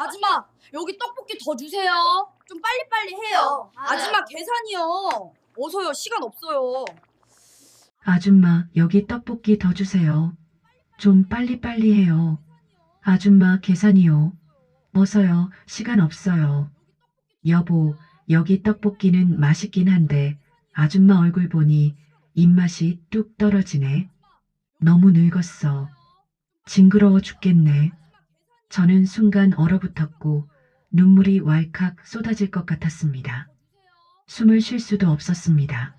아줌마, 여기 떡볶이 더 주세요. 좀 빨리빨리 해요. 아줌마, 계산이요. 어서요, 시간 없어요. 아줌마, 여기 떡볶이 더 주세요. 좀 빨리빨리 해요. 아줌마, 계산이요. 어서요, 시간 없어요. 여보, 여기 떡볶이는 맛있긴 한데 아줌마 얼굴 보니 입맛이 뚝 떨어지네. 너무 늙었어. 징그러워 죽겠네. 저는 순간 얼어붙었고 눈물이 왈칵 쏟아질 것 같았습니다. 숨을 쉴 수도 없었습니다.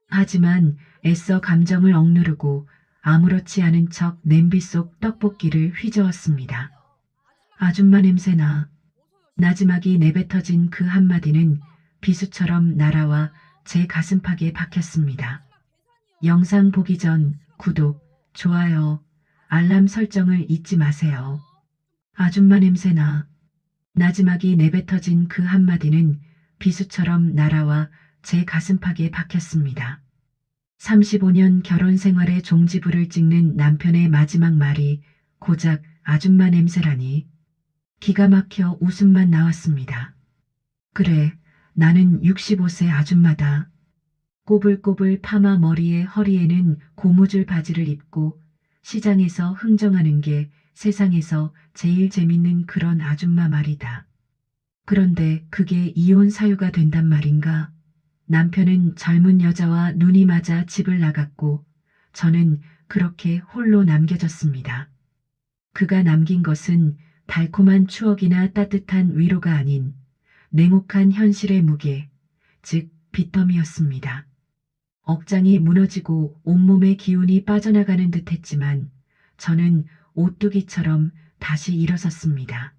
하지만 애써 감정을 억누르고 아무렇지 않은 척 냄비 속 떡볶이를 휘저었습니다. 아줌마 냄새나. 나지막이 내뱉어진 그 한마디는 비수처럼 날아와 제 가슴팍에 박혔습니다. 영상 보기 전 구독, 좋아요, 알람 설정을 잊지 마세요. 아줌마 냄새나. 나지막이 내뱉어진 그 한마디는 비수처럼 날아와 제 가슴팍에 박혔습니다. 35년 결혼 생활의 종지부를 찍는 남편의 마지막 말이 고작 아줌마 냄새라니. 기가 막혀 웃음만 나왔습니다. 그래, 나는 65세 아줌마다. 꼬불꼬불 파마 머리에 허리에는 고무줄 바지를 입고 시장에서 흥정하는 게 세상에서 제일 재밌는 그런 아줌마 말이다. 그런데 그게 이혼 사유가 된단 말인가? 남편은 젊은 여자와 눈이 맞아 집을 나갔고 저는 그렇게 홀로 남겨졌습니다. 그가 남긴 것은 달콤한 추억이나 따뜻한 위로가 아닌 냉혹한 현실의 무게, 즉 빚더미였습니다. 억장이 무너지고 온몸의 기운이 빠져나가는 듯 했지만 저는 오뚜기처럼 다시 일어섰습니다.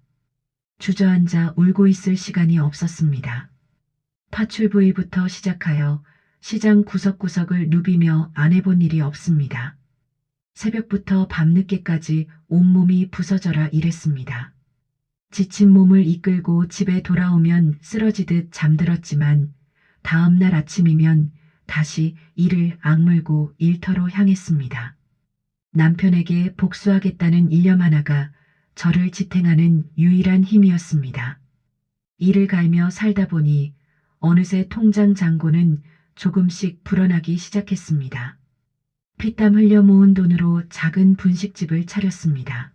주저앉아 울고 있을 시간이 없었습니다. 파출부위부터 시작하여 시장 구석구석을 누비며 안 해본 일이 없습니다. 새벽부터 밤늦게까지 온몸이 부서져라 일했습니다. 지친 몸을 이끌고 집에 돌아오면 쓰러지듯 잠들었지만 다음 날 아침이면 다시 이를 악물고 일터로 향했습니다. 남편에게 복수하겠다는 일념 하나가 저를 지탱하는 유일한 힘이었습니다. 이를 갈며 살다 보니 어느새 통장 잔고는 조금씩 불어나기 시작했습니다. 피땀 흘려 모은 돈으로 작은 분식집을 차렸습니다.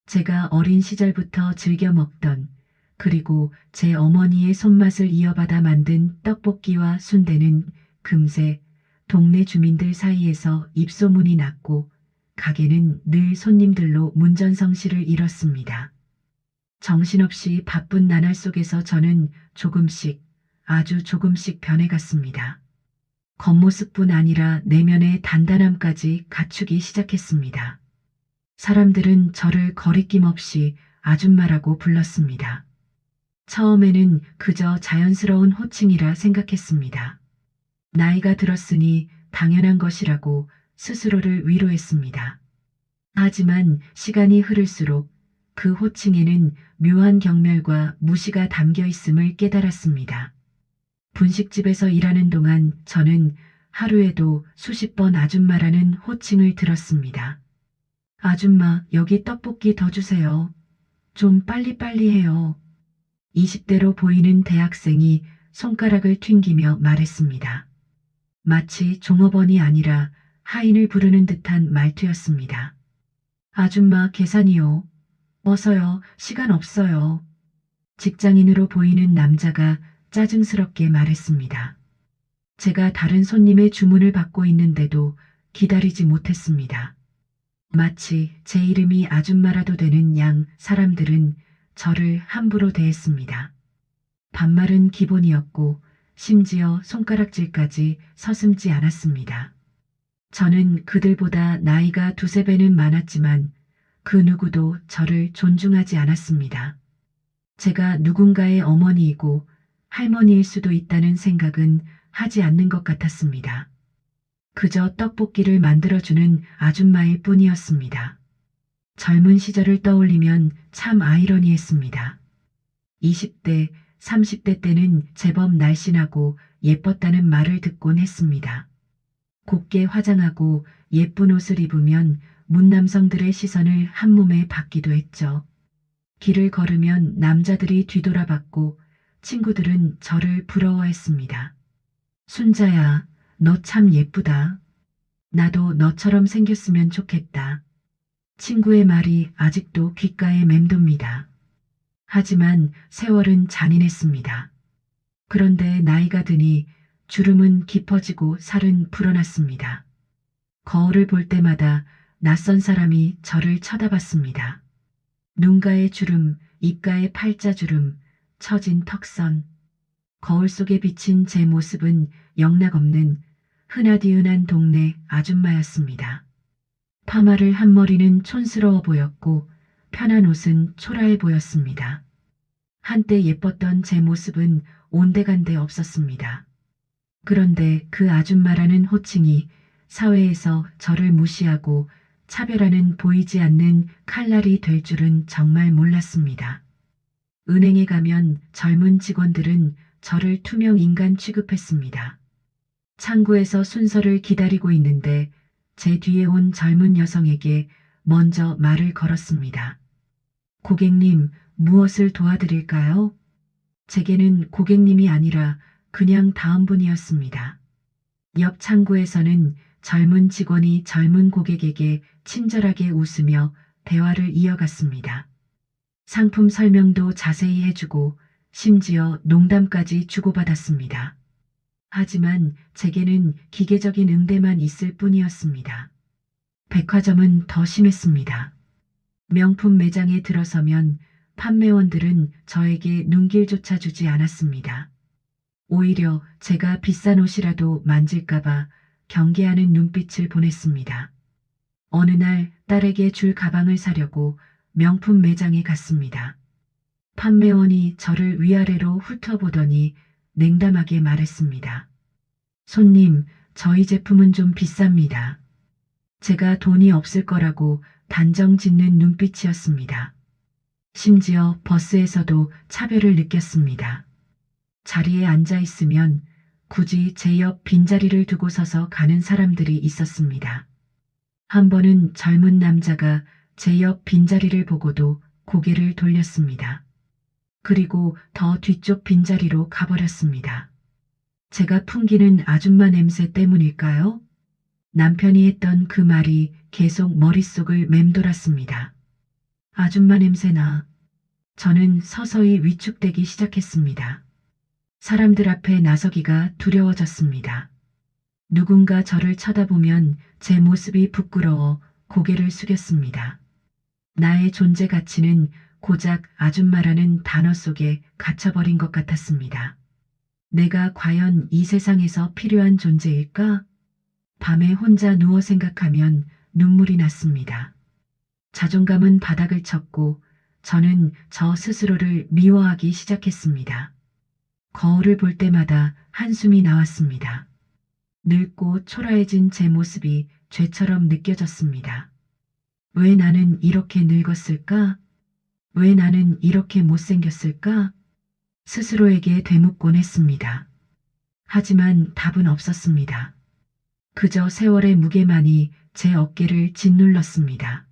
제가 어린 시절부터 즐겨 먹던 그리고 제 어머니의 손맛을 이어받아 만든 떡볶이와 순대는 금세 동네 주민들 사이에서 입소문이 났고 가게는 늘 손님들로 문전성시를 이뤘습니다. 정신없이 바쁜 나날 속에서 저는 조금씩 아주 조금씩 변해갔습니다. 겉모습뿐 아니라 내면의 단단함까지 갖추기 시작했습니다. 사람들은 저를 거리낌 없이 아줌마라고 불렀습니다. 처음에는 그저 자연스러운 호칭이라 생각했습니다. 나이가 들었으니 당연한 것이라고 스스로를 위로했습니다. 하지만 시간이 흐를수록 그 호칭에는 묘한 경멸과 무시가 담겨 있음을 깨달았습니다. 분식집에서 일하는 동안 저는 하루에도 수십 번 아줌마라는 호칭을 들었습니다. 아줌마, 여기 떡볶이 더 주세요. 좀 빨리빨리 해요. 20대로 보이는 대학생이 손가락을 튕기며 말했습니다. 마치 종업원이 아니라 하인을 부르는 듯한 말투였습니다. 아줌마, 계산이요. 어서요, 시간 없어요. 직장인으로 보이는 남자가 짜증스럽게 말했습니다. 제가 다른 손님의 주문을 받고 있는데도 기다리지 못했습니다. 마치 제 이름이 아줌마라도 되는 양 사람들은 저를 함부로 대했습니다. 반말은 기본이었고 심지어 손가락질까지 서슴지 않았습니다. 저는 그들보다 나이가 두세 배는 많았지만 그 누구도 저를 존중하지 않았습니다. 제가 누군가의 어머니이고 할머니일 수도 있다는 생각은 하지 않는 것 같았습니다. 그저 떡볶이를 만들어주는 아줌마일 뿐이었습니다. 젊은 시절을 떠올리면 참 아이러니했습니다. 20대, 30대 때는 제법 날씬하고 예뻤다는 말을 듣곤 했습니다. 곱게 화장하고 예쁜 옷을 입으면 문남성들의 시선을 한몸에 받기도 했죠. 길을 걸으면 남자들이 뒤돌아봤고 친구들은 저를 부러워했습니다. 순자야, 너 참 예쁘다. 나도 너처럼 생겼으면 좋겠다. 친구의 말이 아직도 귓가에 맴돕니다. 하지만 세월은 잔인했습니다. 그런데 나이가 드니 주름은 깊어지고 살은 불어났습니다. 거울을 볼 때마다 낯선 사람이 저를 쳐다봤습니다. 눈가의 주름, 입가의 팔자주름, 처진 턱선. 거울 속에 비친 제 모습은 영락없는 흔하디흔한 동네 아줌마였습니다. 파마를 한 머리는 촌스러워 보였고 편한 옷은 초라해 보였습니다. 한때 예뻤던 제 모습은 온데간데 없었습니다. 그런데 그 아줌마라는 호칭이 사회에서 저를 무시하고 차별하는 보이지 않는 칼날이 될 줄은 정말 몰랐습니다. 은행에 가면 젊은 직원들은 저를 투명 인간 취급했습니다. 창구에서 순서를 기다리고 있는데 제 뒤에 온 젊은 여성에게 먼저 말을 걸었습니다. 고객님, 무엇을 도와드릴까요? 제게는 고객님이 아니라 그냥 다음 분이었습니다. 옆 창구에서는 젊은 직원이 젊은 고객에게 친절하게 웃으며 대화를 이어갔습니다. 상품 설명도 자세히 해주고 심지어 농담까지 주고받았습니다. 하지만 제게는 기계적인 응대만 있을 뿐이었습니다. 백화점은 더 심했습니다. 명품 매장에 들어서면 판매원들은 저에게 눈길조차 주지 않았습니다. 오히려 제가 비싼 옷이라도 만질까봐 경계하는 눈빛을 보냈습니다. 어느 날 딸에게 줄 가방을 사려고 명품 매장에 갔습니다. 판매원이 저를 위아래로 훑어보더니 냉담하게 말했습니다. 손님, 저희 제품은 좀 비쌉니다. 제가 돈이 없을 거라고 단정 짓는 눈빛이었습니다. 심지어 버스에서도 차별을 느꼈습니다. 자리에 앉아 있으면 굳이 제 옆 빈자리를 두고 서서 가는 사람들이 있었습니다. 한 번은 젊은 남자가 제 옆 빈자리를 보고도 고개를 돌렸습니다. 그리고 더 뒤쪽 빈자리로 가버렸습니다. 제가 풍기는 아줌마 냄새 때문일까요? 남편이 했던 그 말이 계속 머릿속을 맴돌았습니다. 아줌마 냄새나. 저는 서서히 위축되기 시작했습니다. 사람들 앞에 나서기가 두려워졌습니다. 누군가 저를 쳐다보면 제 모습이 부끄러워 고개를 숙였습니다. 나의 존재 가치는 고작 아줌마라는 단어 속에 갇혀버린 것 같았습니다. 내가 과연 이 세상에서 필요한 존재일까? 밤에 혼자 누워 생각하면 눈물이 났습니다. 자존감은 바닥을 쳤고 저는 저 스스로를 미워하기 시작했습니다. 거울을 볼 때마다 한숨이 나왔습니다. 늙고 초라해진 제 모습이 죄처럼 느껴졌습니다. 왜 나는 이렇게 늙었을까? 왜 나는 이렇게 못생겼을까? 스스로에게 되묻곤 했습니다. 하지만 답은 없었습니다. 그저 세월의 무게만이 제 어깨를 짓눌렀습니다.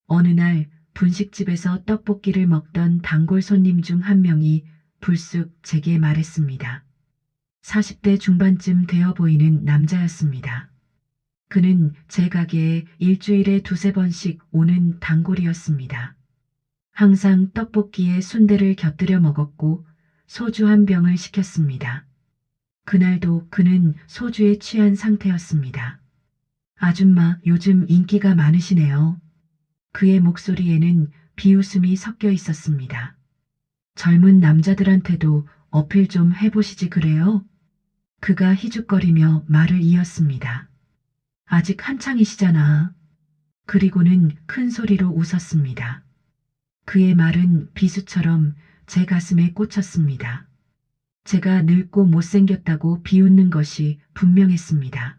어느 날 분식집에서 떡볶이를 먹던 단골 손님 중 한 명이 불쑥 제게 말했습니다. 40대 중반쯤 되어 보이는 남자였습니다. 그는 제 가게에 일주일에 두세 번씩 오는 단골이었습니다. 항상 떡볶이에 순대를 곁들여 먹었고 소주 한 병을 시켰습니다. 그날도 그는 소주에 취한 상태였습니다. 아줌마, 요즘 인기가 많으시네요. 그의 목소리에는 비웃음이 섞여 있었습니다. 젊은 남자들한테도 어필 좀 해보시지 그래요? 그가 희죽거리며 말을 이었습니다. 아직 한창이시잖아. 그리고는 큰 소리로 웃었습니다. 그의 말은 비수처럼 제 가슴에 꽂혔습니다. 제가 늙고 못생겼다고 비웃는 것이 분명했습니다.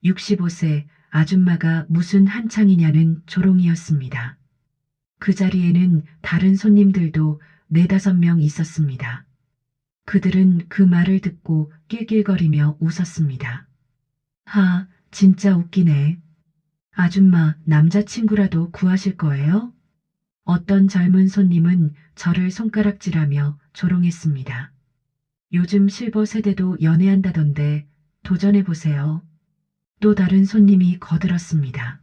65세 아줌마가 무슨 한창이냐는 조롱이었습니다. 그 자리에는 다른 손님들도 4~5명 있었습니다. 그들은 그 말을 듣고 낄낄거리며 웃었습니다. 하, 진짜 웃기네. 아줌마, 남자친구라도 구하실 거예요? 어떤 젊은 손님은 저를 손가락질하며 조롱했습니다. 요즘 실버 세대도 연애한다던데 도전해보세요. 또 다른 손님이 거들었습니다.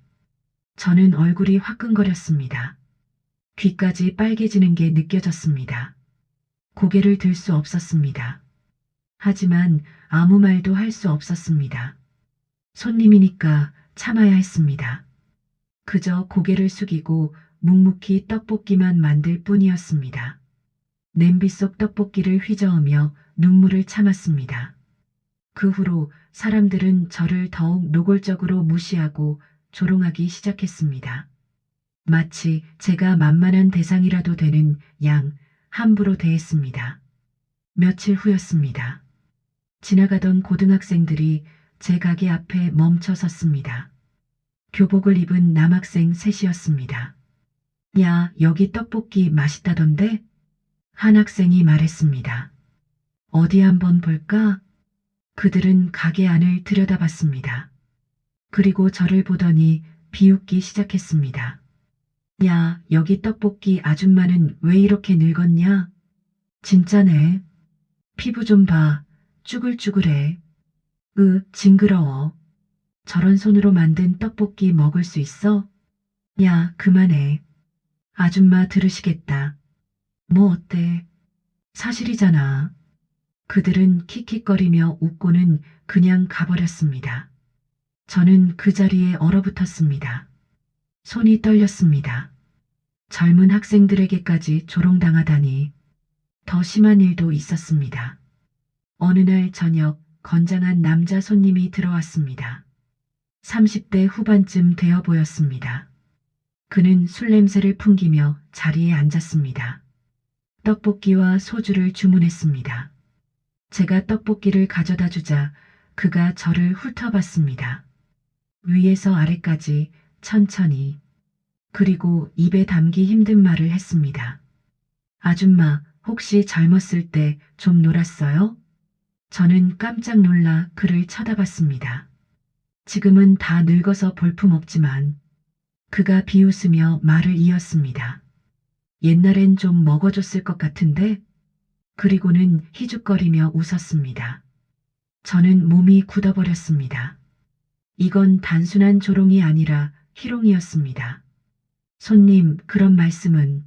저는 얼굴이 화끈거렸습니다. 귀까지 빨개지는 게 느껴졌습니다. 고개를 들 수 없었습니다. 하지만 아무 말도 할 수 없었습니다. 손님이니까 참아야 했습니다. 그저 고개를 숙이고 묵묵히 떡볶이만 만들 뿐이었습니다. 냄비 속 떡볶이를 휘저으며 눈물을 참았습니다. 그 후로 사람들은 저를 더욱 노골적으로 무시하고 조롱하기 시작했습니다. 마치 제가 만만한 대상이라도 되는 양 함부로 대했습니다. 며칠 후였습니다. 지나가던 고등학생들이 제 가게 앞에 멈춰 섰습니다. 교복을 입은 남학생 셋이었습니다. 야, 여기 떡볶이 맛있다던데? 한 학생이 말했습니다. 어디 한번 볼까? 그들은 가게 안을 들여다봤습니다. 그리고 저를 보더니 비웃기 시작했습니다. 야, 여기 떡볶이 아줌마는 왜 이렇게 늙었냐? 진짜네. 피부 좀 봐. 쭈글쭈글해. 징그러워. 저런 손으로 만든 떡볶이 먹을 수 있어? 야, 그만해. 아줌마 들으시겠다. 뭐 어때? 사실이잖아. 그들은 킥킥거리며 웃고는 그냥 가버렸습니다. 저는 그 자리에 얼어붙었습니다. 손이 떨렸습니다. 젊은 학생들에게까지 조롱당하다니. 더 심한 일도 있었습니다. 어느 날 저녁 건장한 남자 손님이 들어왔습니다. 30대 후반쯤 되어 보였습니다. 그는 술 냄새를 풍기며 자리에 앉았습니다. 떡볶이와 소주를 주문했습니다. 제가 떡볶이를 가져다 주자 그가 저를 훑어봤습니다. 위에서 아래까지 천천히, 그리고 입에 담기 힘든 말을 했습니다. 아줌마, 혹시 젊었을 때 좀 놀았어요? 저는 깜짝 놀라 그를 쳐다봤습니다. 지금은 다 늙어서 볼품없지만. 그가 비웃으며 말을 이었습니다. 옛날엔 좀 먹어줬을 것 같은데? 그리고는 희죽거리며 웃었습니다. 저는 몸이 굳어버렸습니다. 이건 단순한 조롱이 아니라 희롱이었습니다. 손님, 그런 말씀은.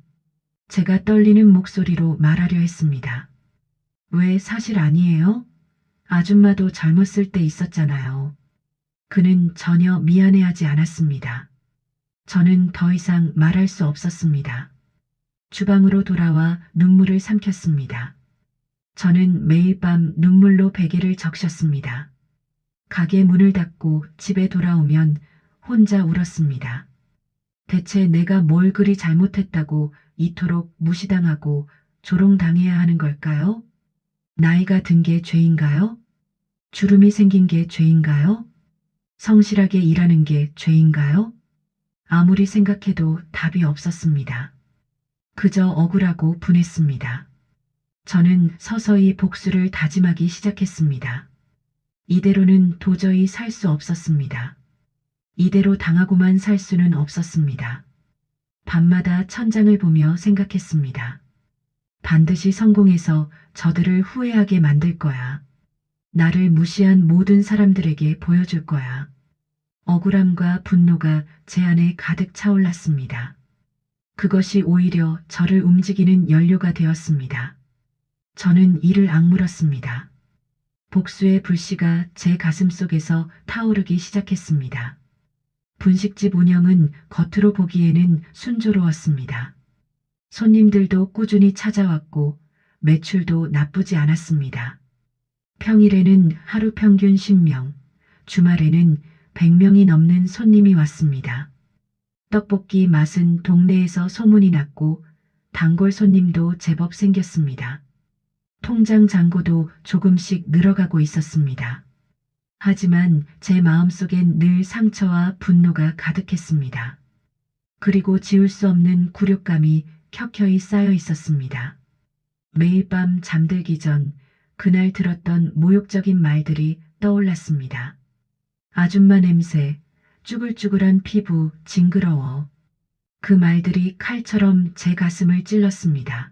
제가 떨리는 목소리로 말하려 했습니다. 왜 사실 아니에요? 아줌마도 젊었을 때 있었잖아요. 그는 전혀 미안해하지 않았습니다. 저는 더 이상 말할 수 없었습니다. 주방으로 돌아와 눈물을 삼켰습니다. 저는 매일 밤 눈물로 베개를 적셨습니다. 가게 문을 닫고 집에 돌아오면 혼자 울었습니다. 대체 내가 뭘 그리 잘못했다고 이토록 무시당하고 조롱당해야 하는 걸까요? 나이가 든 게 죄인가요? 주름이 생긴 게 죄인가요? 성실하게 일하는 게 죄인가요? 아무리 생각해도 답이 없었습니다. 그저 억울하고 분했습니다. 저는 서서히 복수를 다짐하기 시작했습니다. 이대로는 도저히 살 수 없었습니다. 이대로 당하고만 살 수는 없었습니다. 밤마다 천장을 보며 생각했습니다. 반드시 성공해서 저들을 후회하게 만들 거야. 나를 무시한 모든 사람들에게 보여줄 거야. 억울함과 분노가 제 안에 가득 차올랐습니다. 그것이 오히려 저를 움직이는 연료가 되었습니다. 저는 이를 악물었습니다. 복수의 불씨가 제 가슴 속에서 타오르기 시작했습니다. 분식집 운영은 겉으로 보기에는 순조로웠습니다. 손님들도 꾸준히 찾아왔고 매출도 나쁘지 않았습니다. 평일에는 하루 평균 10명, 주말에는 100명이 넘는 손님이 왔습니다. 떡볶이 맛은 동네에서 소문이 났고 단골 손님도 제법 생겼습니다. 통장 잔고도 조금씩 늘어가고 있었습니다. 하지만 제 마음속엔 늘 상처와 분노가 가득했습니다. 그리고 지울 수 없는 굴욕감이 켜켜이 쌓여 있었습니다. 매일 밤 잠들기 전 그날 들었던 모욕적인 말들이 떠올랐습니다. 아줌마 냄새, 쭈글쭈글한 피부, 징그러워. 그 말들이 칼처럼 제 가슴을 찔렀습니다.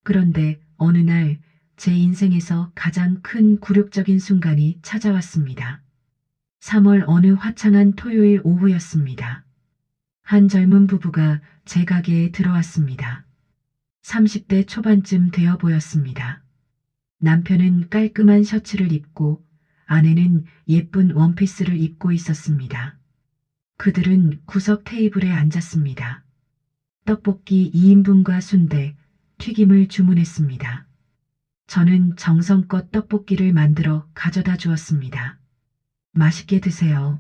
그런데 어느 날 제 인생에서 가장 큰 굴욕적인 순간이 찾아왔습니다. 3월 어느 화창한 토요일 오후였습니다. 한 젊은 부부가 제 가게에 들어왔습니다. 30대 초반쯤 되어 보였습니다. 남편은 깔끔한 셔츠를 입고 아내는 예쁜 원피스를 입고 있었습니다. 그들은 구석 테이블에 앉았습니다. 떡볶이 2인분과 순대, 튀김을 주문했습니다. 저는 정성껏 떡볶이를 만들어 가져다 주었습니다. 맛있게 드세요.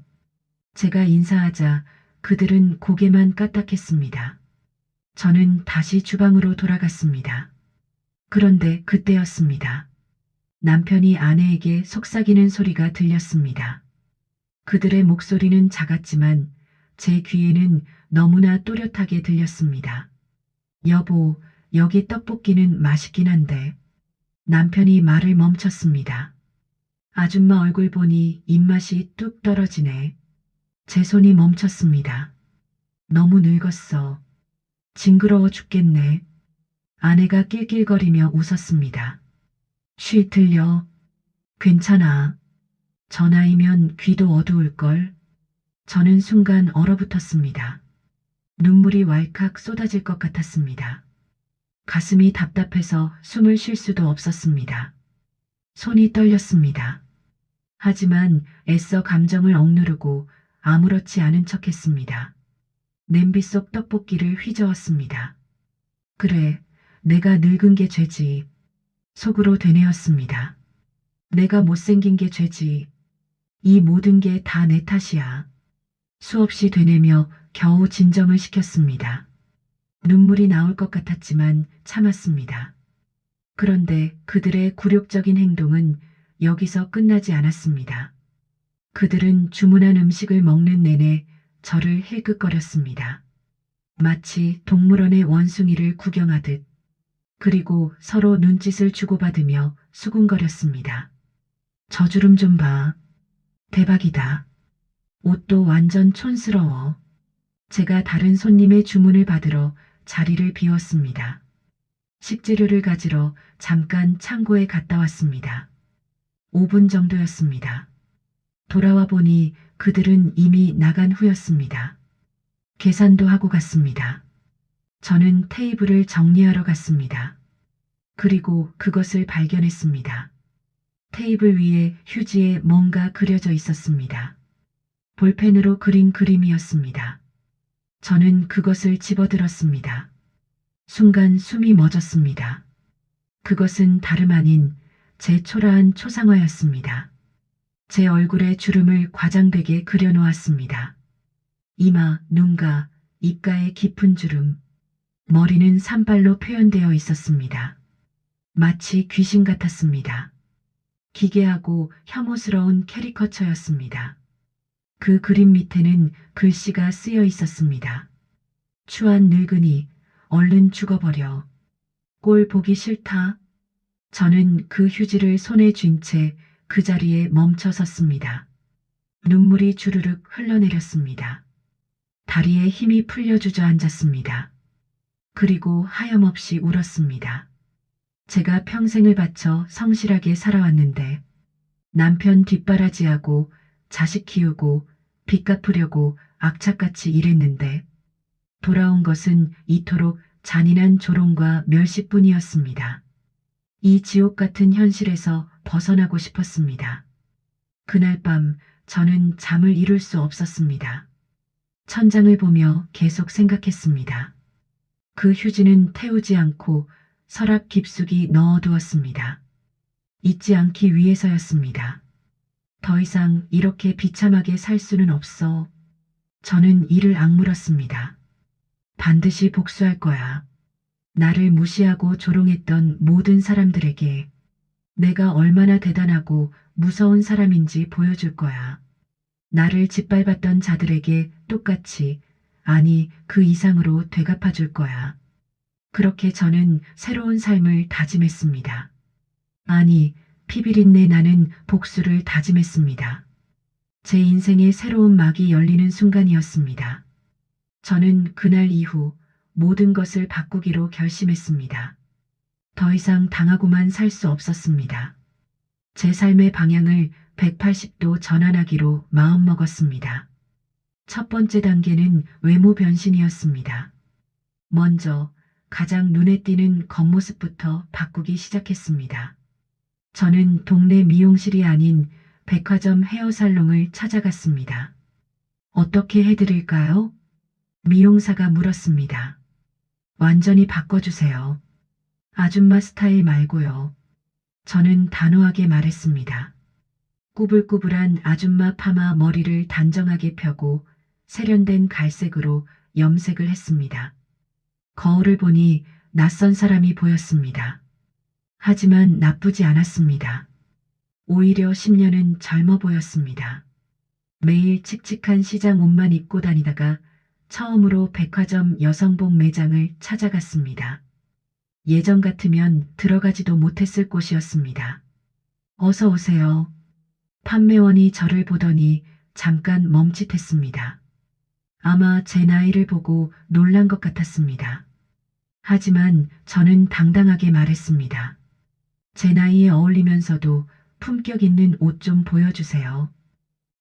제가 인사하자 그들은 고개만 까딱했습니다. 저는 다시 주방으로 돌아갔습니다. 그런데 그때였습니다. 남편이 아내에게 속삭이는 소리가 들렸습니다. 그들의 목소리는 작았지만 제 귀에는 너무나 또렷하게 들렸습니다. 여보, 여기 떡볶이는 맛있긴 한데. 남편이 말을 멈췄습니다. 아줌마 얼굴 보니 입맛이 뚝 떨어지네. 제 손이 멈췄습니다. 너무 늙었어. 징그러워 죽겠네. 아내가 낄낄거리며 웃었습니다. 쉬 들려. 괜찮아. 저 나이면 귀도 어두울걸. 저는 순간 얼어붙었습니다. 눈물이 왈칵 쏟아질 것 같았습니다. 가슴이 답답해서 숨을 쉴 수도 없었습니다. 손이 떨렸습니다. 하지만 애써 감정을 억누르고 아무렇지 않은 척했습니다. 냄비 속 떡볶이를 휘저었습니다. 그래, 내가 늙은 게 죄지. 속으로 되뇌었습니다. 내가 못생긴 게 죄지. 이 모든 게 다 내 탓이야. 수없이 되뇌며 겨우 진정을 시켰습니다. 눈물이 나올 것 같았지만 참았습니다. 그런데 그들의 굴욕적인 행동은 여기서 끝나지 않았습니다. 그들은 주문한 음식을 먹는 내내 저를 힐끗거렸습니다. 마치 동물원의 원숭이를 구경하듯. 그리고 서로 눈짓을 주고받으며 수군거렸습니다. 저주름 좀 봐. 대박이다. 옷도 완전 촌스러워. 제가 다른 손님의 주문을 받으러 자리를 비웠습니다. 식재료를 가지러 잠깐 창고에 갔다 왔습니다. 5분 정도였습니다. 돌아와 보니 그들은 이미 나간 후였습니다. 계산도 하고 갔습니다. 저는 테이블을 정리하러 갔습니다. 그리고 그것을 발견했습니다. 테이블 위에 휴지에 뭔가 그려져 있었습니다. 볼펜으로 그린 그림이었습니다. 저는 그것을 집어들었습니다. 순간 숨이 멎었습니다. 그것은 다름 아닌 제 초라한 초상화였습니다. 제 얼굴에 주름을 과장되게 그려놓았습니다. 이마, 눈가, 입가에 깊은 주름, 머리는 산발로 표현되어 있었습니다. 마치 귀신 같았습니다. 기괴하고 혐오스러운 캐리커처였습니다. 그 그림 밑에는 글씨가 쓰여 있었습니다. 추한 늙은이, 얼른 죽어버려. 꼴 보기 싫다. 저는 그 휴지를 손에 쥔 채 그 자리에 멈춰 섰습니다. 눈물이 주르륵 흘러내렸습니다. 다리에 힘이 풀려 주저앉았습니다. 그리고 하염없이 울었습니다. 제가 평생을 바쳐 성실하게 살아왔는데 남편 뒷바라지하고 자식 키우고 빚 갚으려고 악착같이 일했는데 돌아온 것은 이토록 잔인한 조롱과 멸시뿐이었습니다. 이 지옥 같은 현실에서 벗어나고 싶었습니다. 그날 밤 저는 잠을 이룰 수 없었습니다. 천장을 보며 계속 생각했습니다. 그 휴지는 태우지 않고 서랍 깊숙이 넣어두었습니다. 잊지 않기 위해서였습니다. 더 이상 이렇게 비참하게 살 수는 없어. 저는 이를 악물었습니다. 반드시 복수할 거야. 나를 무시하고 조롱했던 모든 사람들에게 내가 얼마나 대단하고 무서운 사람인지 보여줄 거야. 나를 짓밟았던 자들에게 똑같이, 아니 그 이상으로 되갚아줄 거야. 그렇게 저는 새로운 삶을 다짐했습니다. 아니, 피비린내 나는 복수를 다짐했습니다. 제 인생의 새로운 막이 열리는 순간이었습니다. 저는 그날 이후 모든 것을 바꾸기로 결심했습니다. 더 이상 당하고만 살 수 없었습니다. 제 삶의 방향을 180도 전환하기로 마음먹었습니다. 첫 번째 단계는 외모 변신이었습니다. 먼저 가장 눈에 띄는 겉모습부터 바꾸기 시작했습니다. 저는 동네 미용실이 아닌 백화점 헤어살롱을 찾아갔습니다. 어떻게 해드릴까요? 미용사가 물었습니다. 완전히 바꿔주세요. 아줌마 스타일 말고요. 저는 단호하게 말했습니다. 꾸불꾸불한 아줌마 파마 머리를 단정하게 펴고 세련된 갈색으로 염색을 했습니다. 거울을 보니 낯선 사람이 보였습니다. 하지만 나쁘지 않았습니다. 오히려 10년은 젊어 보였습니다. 매일 칙칙한 시장 옷만 입고 다니다가 처음으로 백화점 여성복 매장을 찾아갔습니다. 예전 같으면 들어가지도 못했을 곳이었습니다. 어서 오세요. 판매원이 저를 보더니 잠깐 멈칫했습니다. 아마 제 나이를 보고 놀란 것 같았습니다. 하지만 저는 당당하게 말했습니다. 제 나이에 어울리면서도 품격 있는 옷 좀 보여주세요.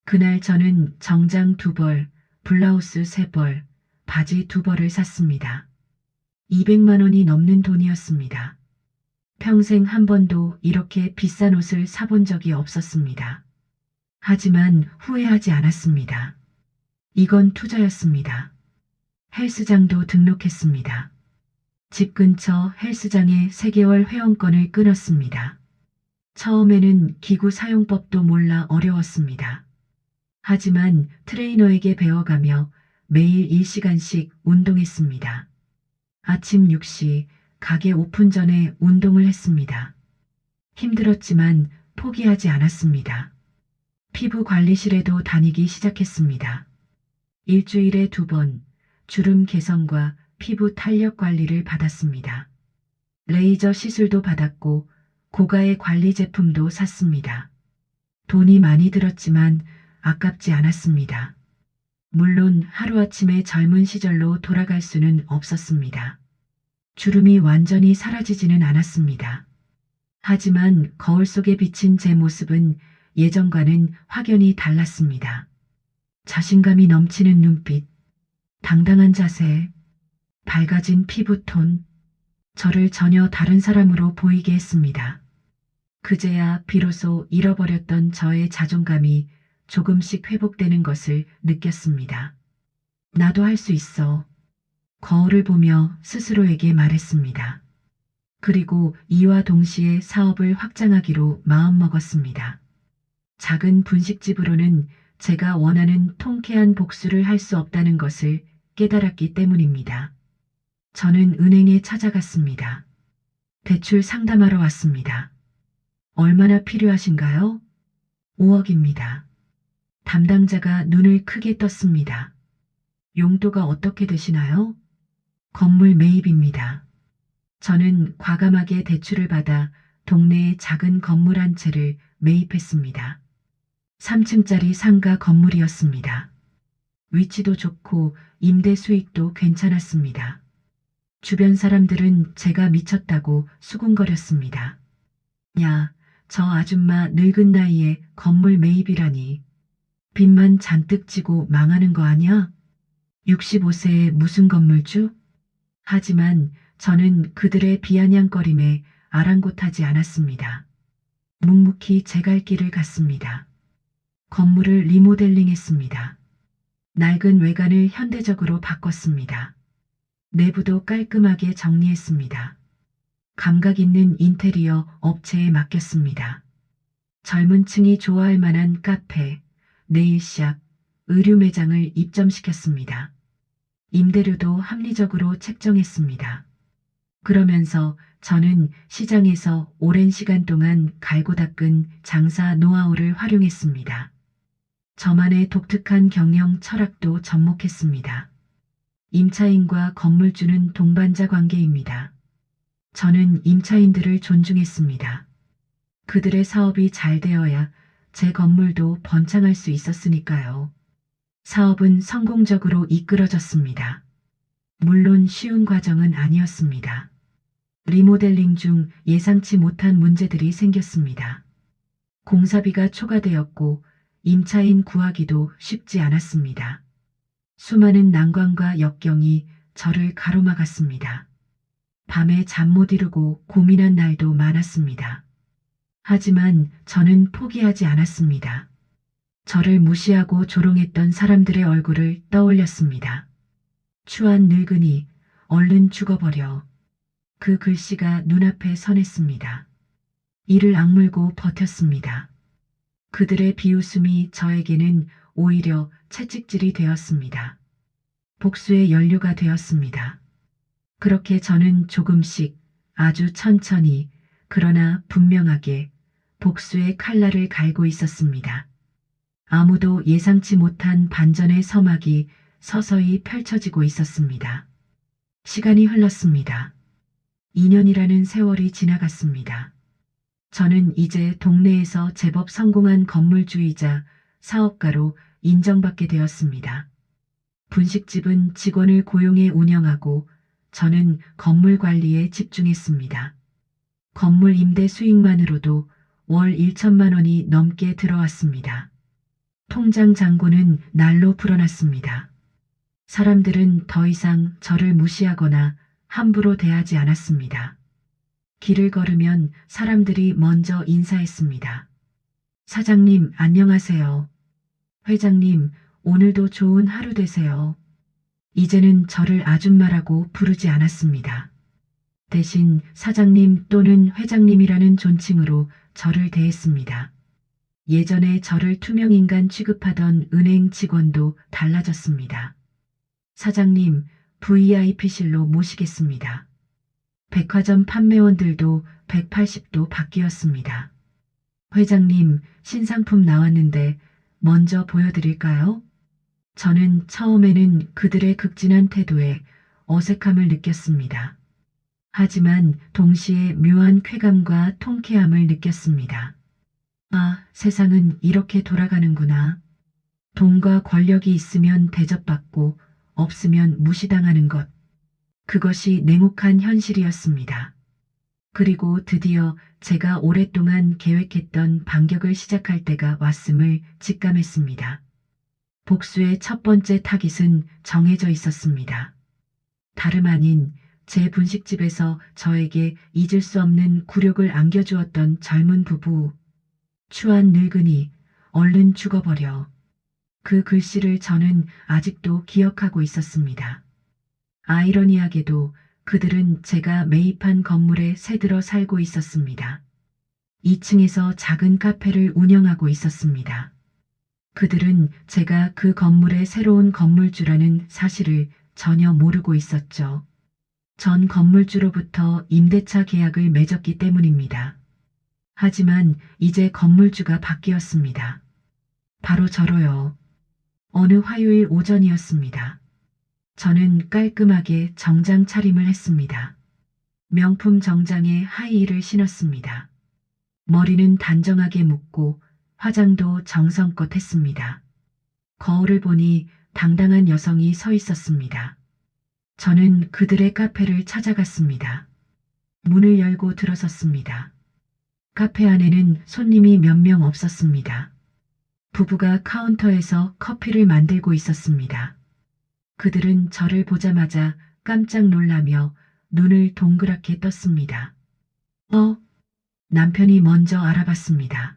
그날 저는 정장 2벌, 블라우스 3벌, 바지 2벌을 샀습니다. 200만 원이 넘는 돈이었습니다. 평생 한 번도 이렇게 비싼 옷을 사본 적이 없었습니다. 하지만 후회하지 않았습니다. 이건 투자였습니다. 헬스장도 등록했습니다. 집 근처 헬스장에 3개월 회원권을 끊었습니다. 처음에는 기구 사용법도 몰라 어려웠습니다. 하지만 트레이너에게 배워가며 매일 1시간씩 운동했습니다. 아침 6시 가게 오픈 전에 운동을 했습니다. 힘들었지만 포기하지 않았습니다. 피부 관리실에도 다니기 시작했습니다. 일주일에 2번 주름 개선과 피부 탄력 관리를 받았습니다. 레이저 시술도 받았고 고가의 관리 제품도 샀습니다. 돈이 많이 들었지만 아깝지 않았습니다. 물론 하루아침에 젊은 시절로 돌아갈 수는 없었습니다. 주름이 완전히 사라지지는 않았습니다. 하지만 거울 속에 비친 제 모습은 예전과는 확연히 달랐습니다. 자신감이 넘치는 눈빛, 당당한 자세, 밝아진 피부톤, 저를 전혀 다른 사람으로 보이게 했습니다. 그제야 비로소 잃어버렸던 저의 자존감이 조금씩 회복되는 것을 느꼈습니다. 나도 할 수 있어. 거울을 보며 스스로에게 말했습니다. 그리고 이와 동시에 사업을 확장하기로 마음먹었습니다. 작은 분식집으로는 제가 원하는 통쾌한 복수를 할 수 없다는 것을 깨달았기 때문입니다. 저는 은행에 찾아갔습니다. 대출 상담하러 왔습니다. 얼마나 필요하신가요? 5억입니다. 담당자가 눈을 크게 떴습니다. 용도가 어떻게 되시나요? 건물 매입입니다. 저는 과감하게 대출을 받아 동네의 작은 건물 한 채를 매입했습니다. 3층짜리 상가 건물이었습니다. 위치도 좋고 임대 수익도 괜찮았습니다. 주변 사람들은 제가 미쳤다고 수군거렸습니다. 야, 저 아줌마 늙은 나이에 건물 매입이라니. 빚만 잔뜩 지고 망하는 거 아냐? 65세에 무슨 건물주? 하지만 저는 그들의 비아냥거림에 아랑곳하지 않았습니다. 묵묵히 제 갈 길을 갔습니다. 건물을 리모델링했습니다. 낡은 외관을 현대적으로 바꿨습니다. 내부도 깔끔하게 정리했습니다. 감각 있는 인테리어 업체에 맡겼습니다. 젊은 층이 좋아할 만한 카페, 네일샵, 의류 매장을 입점시켰습니다. 임대료도 합리적으로 책정했습니다. 그러면서 저는 시장에서 오랜 시간 동안 갈고 닦은 장사 노하우를 활용했습니다. 저만의 독특한 경영 철학도 접목했습니다. 임차인과 건물주는 동반자 관계입니다. 저는 임차인들을 존중했습니다. 그들의 사업이 잘 되어야 제 건물도 번창할 수 있었으니까요. 사업은 성공적으로 이끌어졌습니다. 물론 쉬운 과정은 아니었습니다. 리모델링 중 예상치 못한 문제들이 생겼습니다. 공사비가 초과되었고 임차인 구하기도 쉽지 않았습니다. 수많은 난관과 역경이 저를 가로막았습니다. 밤에 잠 못 이루고 고민한 날도 많았습니다. 하지만 저는 포기하지 않았습니다. 저를 무시하고 조롱했던 사람들의 얼굴을 떠올렸습니다. 추한 늙은이, 얼른 죽어버려. 그 글씨가 눈앞에 선했습니다. 이를 악물고 버텼습니다. 그들의 비웃음이 저에게는 오히려 채찍질이 되었습니다. 복수의 연료가 되었습니다. 그렇게 저는 조금씩 아주 천천히 그러나 분명하게 복수의 칼날을 갈고 있었습니다. 아무도 예상치 못한 반전의 서막이 서서히 펼쳐지고 있었습니다. 시간이 흘렀습니다. 2년이라는 세월이 지나갔습니다. 저는 이제 동네에서 제법 성공한 건물주의자, 사업가로 인정받게 되었습니다. 분식집은 직원을 고용해 운영하고 저는 건물 관리에 집중했습니다. 건물 임대 수익만으로도 월 1천만 원이 넘게 들어왔습니다. 통장 잔고는 날로 불어났습니다. 사람들은 더 이상 저를 무시하거나 함부로 대하지 않았습니다. 길을 걸으면 사람들이 먼저 인사했습니다. 사장님, 안녕하세요. 회장님, 오늘도 좋은 하루 되세요. 이제는 저를 아줌마라고 부르지 않았습니다. 대신 사장님 또는 회장님이라는 존칭으로 저를 대했습니다. 예전에 저를 투명인간 취급하던 은행 직원도 달라졌습니다. 사장님, VIP실로 모시겠습니다. 백화점 판매원들도 180도 바뀌었습니다. 회장님, 신상품 나왔는데 먼저 보여드릴까요? 저는 처음에는 그들의 극진한 태도에 어색함을 느꼈습니다. 하지만 동시에 묘한 쾌감과 통쾌함을 느꼈습니다. 아, 세상은 이렇게 돌아가는구나. 돈과 권력이 있으면 대접받고 없으면 무시당하는 것. 그것이 냉혹한 현실이었습니다. 그리고 드디어 제가 오랫동안 계획했던 반격을 시작할 때가 왔음을 직감했습니다. 복수의 첫 번째 타깃은 정해져 있었습니다. 다름 아닌 제 분식집에서 저에게 잊을 수 없는 굴욕을 안겨주었던 젊은 부부. 추한 늙은이, 얼른 죽어버려. 그 글씨를 저는 아직도 기억하고 있었습니다. 아이러니하게도 그들은 제가 매입한 건물에 새들어 살고 있었습니다. 2층에서 작은 카페를 운영하고 있었습니다. 그들은 제가 그 건물의 새로운 건물주라는 사실을 전혀 모르고 있었죠. 전 건물주로부터 임대차 계약을 맺었기 때문입니다. 하지만 이제 건물주가 바뀌었습니다. 바로 저로요. 어느 화요일 오전이었습니다. 저는 깔끔하게 정장 차림을 했습니다. 명품 정장에 하이힐을 신었습니다. 머리는 단정하게 묶고 화장도 정성껏 했습니다. 거울을 보니 당당한 여성이 서 있었습니다. 저는 그들의 카페를 찾아갔습니다. 문을 열고 들어섰습니다. 카페 안에는 손님이 몇 명 없었습니다. 부부가 카운터에서 커피를 만들고 있었습니다. 그들은 저를 보자마자 깜짝 놀라며 눈을 동그랗게 떴습니다. 남편이 먼저 알아봤습니다.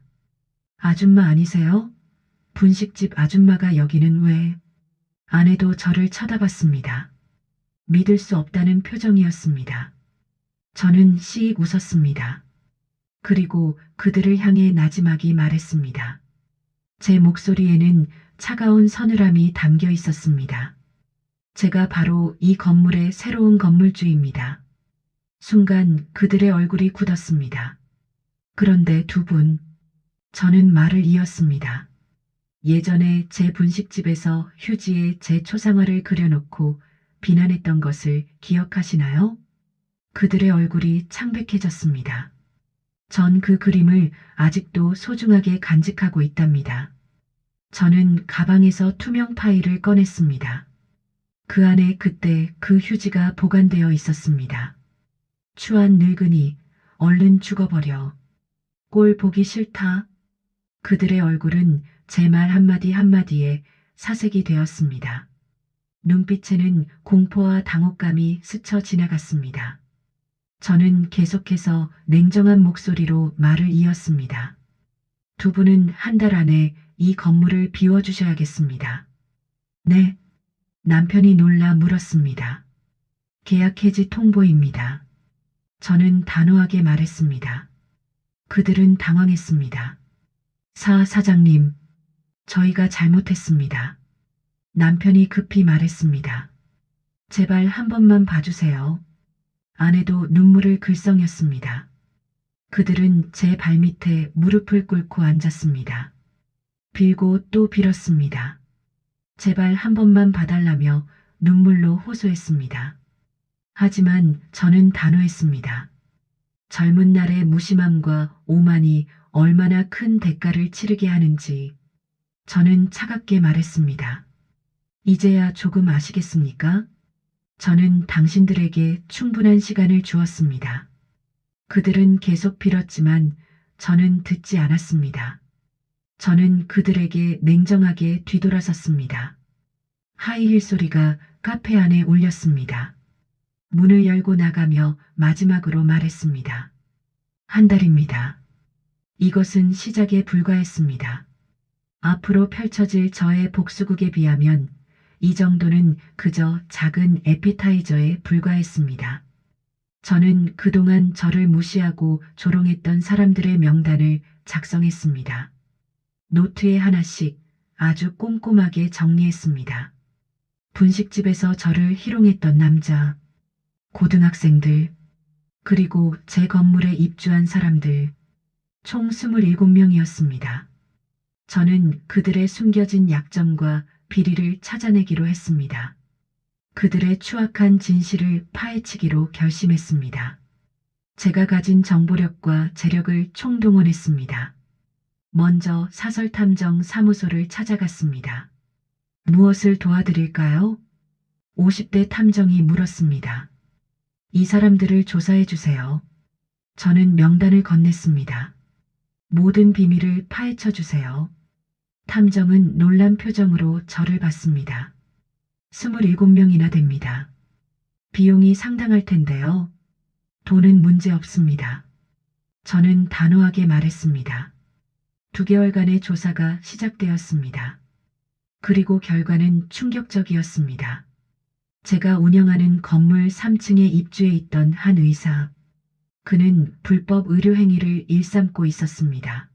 아줌마 아니세요? 분식집 아줌마가 여기는 왜? 아내도 저를 쳐다봤습니다. 믿을 수 없다는 표정이었습니다. 저는 씩 웃었습니다. 그리고 그들을 향해 나지막이 말했습니다. 제 목소리에는 차가운 서늘함이 담겨 있었습니다. 제가 바로 이 건물의 새로운 건물주입니다. 순간 그들의 얼굴이 굳었습니다. 그런데 두 분, 저는 말을 이었습니다. 예전에 제 분식집에서 휴지에 제 초상화를 그려놓고 비난했던 것을 기억하시나요? 그들의 얼굴이 창백해졌습니다. 전 그 그림을 아직도 소중하게 간직하고 있답니다. 저는 가방에서 투명 파일을 꺼냈습니다. 그 안에 그때 그 휴지가 보관되어 있었습니다. 추한 늙은이, 얼른 죽어버려. 꼴 보기 싫다. 그들의 얼굴은 제 말 한마디 한마디에 사색이 되었습니다. 눈빛에는 공포와 당혹감이 스쳐 지나갔습니다. 저는 계속해서 냉정한 목소리로 말을 이었습니다. 두 분은 한 달 안에 이 건물을 비워주셔야겠습니다. 네. 남편이 놀라 물었습니다. 계약 해지 통보입니다. 저는 단호하게 말했습니다. 그들은 당황했습니다. 사장님, 저희가 잘못했습니다. 남편이 급히 말했습니다. 제발 한 번만 봐주세요. 아내도 눈물을 글썽였습니다. 그들은 제 발밑에 무릎을 꿇고 앉았습니다. 빌고 또 빌었습니다. 제발 한 번만 봐달라며 눈물로 호소했습니다. 하지만 저는 단호했습니다. 젊은 날의 무심함과 오만이 얼마나 큰 대가를 치르게 하는지 저는 차갑게 말했습니다. 이제야 조금 아시겠습니까? 저는 당신들에게 충분한 시간을 주었습니다. 그들은 계속 빌었지만 저는 듣지 않았습니다. 저는 그들에게 냉정하게 뒤돌아섰습니다. 하이힐 소리가 카페 안에 울렸습니다. 문을 열고 나가며 마지막으로 말했습니다. 한 달입니다. 이것은 시작에 불과했습니다. 앞으로 펼쳐질 저의 복수극에 비하면 이 정도는 그저 작은 에피타이저에 불과했습니다. 저는 그동안 저를 무시하고 조롱했던 사람들의 명단을 작성했습니다. 노트에 하나씩 아주 꼼꼼하게 정리했습니다. 분식집에서 저를 희롱했던 남자, 고등학생들, 그리고 제 건물에 입주한 사람들, 총 27명이었습니다. 저는 그들의 숨겨진 약점과 비리를 찾아내기로 했습니다. 그들의 추악한 진실을 파헤치기로 결심했습니다. 제가 가진 정보력과 재력을 총동원했습니다. 먼저 사설탐정 사무소를 찾아갔습니다. 무엇을 도와드릴까요? 50대 탐정이 물었습니다. 이 사람들을 조사해 주세요. 저는 명단을 건넸습니다. 모든 비밀을 파헤쳐 주세요. 탐정은 놀란 표정으로 저를 봤습니다. 27명이나 됩니다. 비용이 상당할 텐데요. 돈은 문제 없습니다. 저는 단호하게 말했습니다. 2개월간의 조사가 시작되었습니다. 그리고 결과는 충격적이었습니다. 제가 운영하는 건물 3층에 입주해 있던 한 의사. 그는 불법 의료 행위를 일삼고 있었습니다.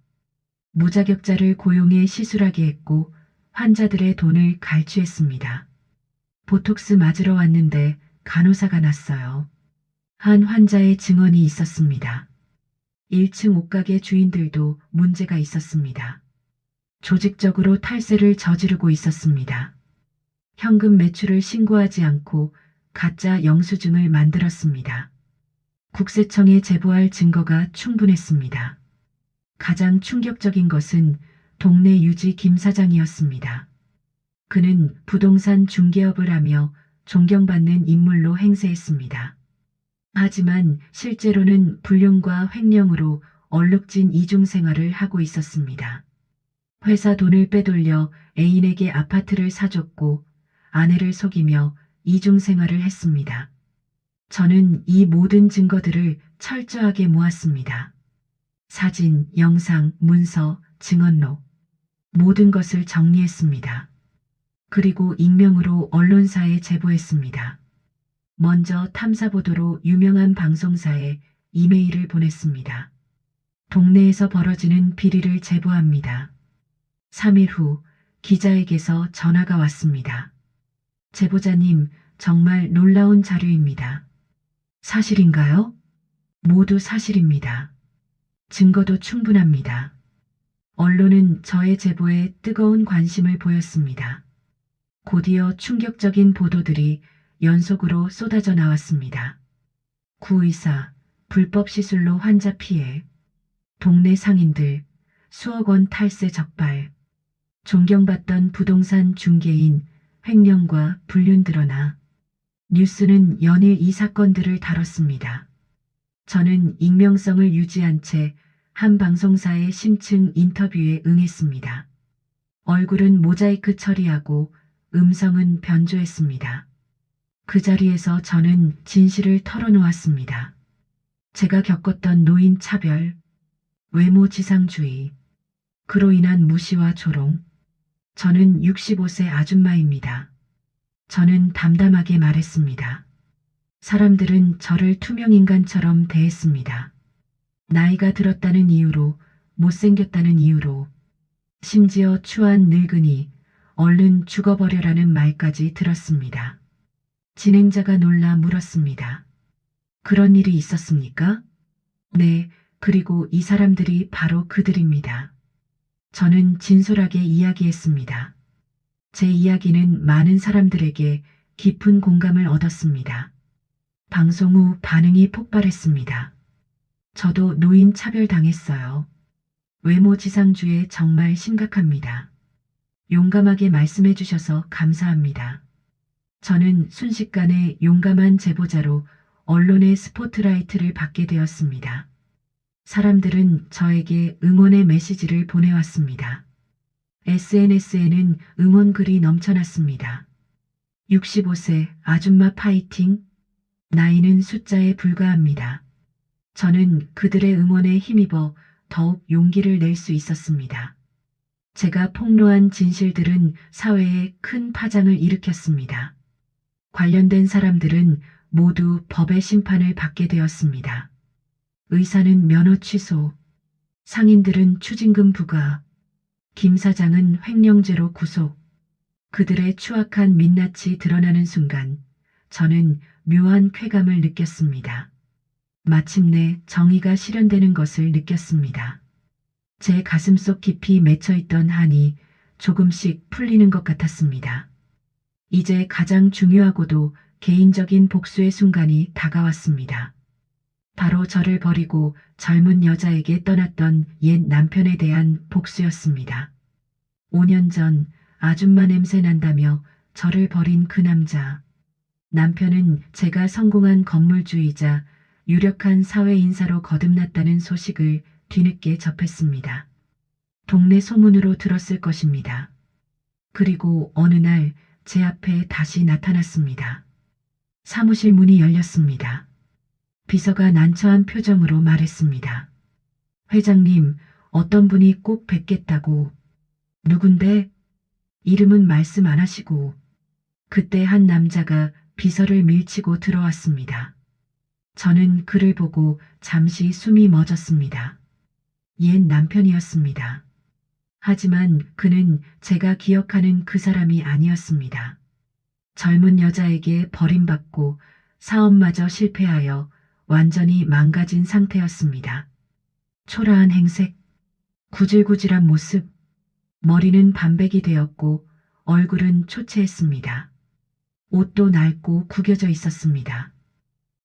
무자격자를 고용해 시술하게 했고 환자들의 돈을 갈취했습니다. 보톡스 맞으러 왔는데 간호사가 났어요. 한 환자의 증언이 있었습니다. 1층 옷가게 주인들도 문제가 있었습니다. 조직적으로 탈세를 저지르고 있었습니다. 현금 매출을 신고하지 않고 가짜 영수증을 만들었습니다. 국세청에 제보할 증거가 충분했습니다. 가장 충격적인 것은 동네 유지 김 사장이었습니다. 그는 부동산 중개업을 하며 존경받는 인물로 행세했습니다. 하지만 실제로는 불륜과 횡령으로 얼룩진 이중생활을 하고 있었습니다. 회사 돈을 빼돌려 애인에게 아파트를 사줬고 아내를 속이며 이중생활을 했습니다. 저는 이 모든 증거들을 철저하게 모았습니다. 사진, 영상, 문서, 증언록, 모든 것을 정리했습니다. 그리고 익명으로 언론사에 제보했습니다. 먼저 탐사보도로 유명한 방송사에 이메일을 보냈습니다. 동네에서 벌어지는 비리를 제보합니다. 3일 후 기자에게서 전화가 왔습니다. 제보자님, 정말 놀라운 자료입니다. 사실인가요? 모두 사실입니다. 증거도 충분합니다. 언론은 저의 제보에 뜨거운 관심을 보였습니다. 곧이어 충격적인 보도들이 연속으로 쏟아져 나왔습니다. 구의사, 불법 시술로 환자 피해, 동네 상인들, 수억 원 탈세 적발, 존경받던 부동산 중개인 횡령과 불륜 드러나 뉴스는 연일 이 사건들을 다뤘습니다. 저는 익명성을 유지한 채 한 방송사의 심층 인터뷰에 응했습니다. 얼굴은 모자이크 처리하고 음성은 변조했습니다. 그 자리에서 저는 진실을 털어놓았습니다. 제가 겪었던 노인 차별, 외모 지상주의, 그로 인한 무시와 조롱. 저는 65세 아줌마입니다. 저는 담담하게 말했습니다. 사람들은 저를 투명인간처럼 대했습니다. 나이가 들었다는 이유로, 못생겼다는 이유로, 심지어 추한 늙은이, 얼른 죽어버려라는 말까지 들었습니다. 진행자가 놀라 물었습니다. 그런 일이 있었습니까? 네, 그리고 이 사람들이 바로 그들입니다. 저는 진솔하게 이야기했습니다. 제 이야기는 많은 사람들에게 깊은 공감을 얻었습니다. 방송 후 반응이 폭발했습니다. 저도 노인 차별당했어요. 외모 지상주의 정말 심각합니다. 용감하게 말씀해 주셔서 감사합니다. 저는 순식간에 용감한 제보자로 언론의 스포트라이트를 받게 되었습니다. 사람들은 저에게 응원의 메시지를 보내왔습니다. SNS에는 응원글이 넘쳐났습니다. 65세 아줌마 파이팅. 나이는 숫자에 불과합니다. 저는 그들의 응원에 힘입어 더욱 용기를 낼 수 있었습니다. 제가 폭로한 진실들은 사회에 큰 파장을 일으켰습니다. 관련된 사람들은 모두 법의 심판을 받게 되었습니다. 의사는 면허 취소, 상인들은 추징금 부과, 김 사장은 횡령죄로 구속. 그들의 추악한 민낯이 드러나는 순간 저는 묘한 쾌감을 느꼈습니다. 마침내 정의가 실현되는 것을 느꼈습니다. 제 가슴속 깊이 맺혀있던 한이 조금씩 풀리는 것 같았습니다. 이제 가장 중요하고도 개인적인 복수의 순간이 다가왔습니다. 바로 저를 버리고 젊은 여자에게 떠났던 옛 남편에 대한 복수였습니다. 5년 전 아줌마 냄새 난다며 저를 버린 그 남자. 남편은 제가 성공한 건물주의자, 유력한 사회 인사로 거듭났다는 소식을 뒤늦게 접했습니다. 동네 소문으로 들었을 것입니다. 그리고 어느 날 제 앞에 다시 나타났습니다. 사무실 문이 열렸습니다. 비서가 난처한 표정으로 말했습니다. 회장님, 어떤 분이 꼭 뵙겠다고. 누군데? 이름은 말씀 안 하시고. 그때 한 남자가 비서를 밀치고 들어왔습니다. 저는 그를 보고 잠시 숨이 멎었습니다. 옛 남편이었습니다. 하지만 그는 제가 기억하는 그 사람이 아니었습니다. 젊은 여자에게 버림받고 사업마저 실패하여 완전히 망가진 상태였습니다. 초라한 행색, 구질구질한 모습, 머리는 반백이 되었고 얼굴은 초췌했습니다. 옷도 낡고 구겨져 있었습니다.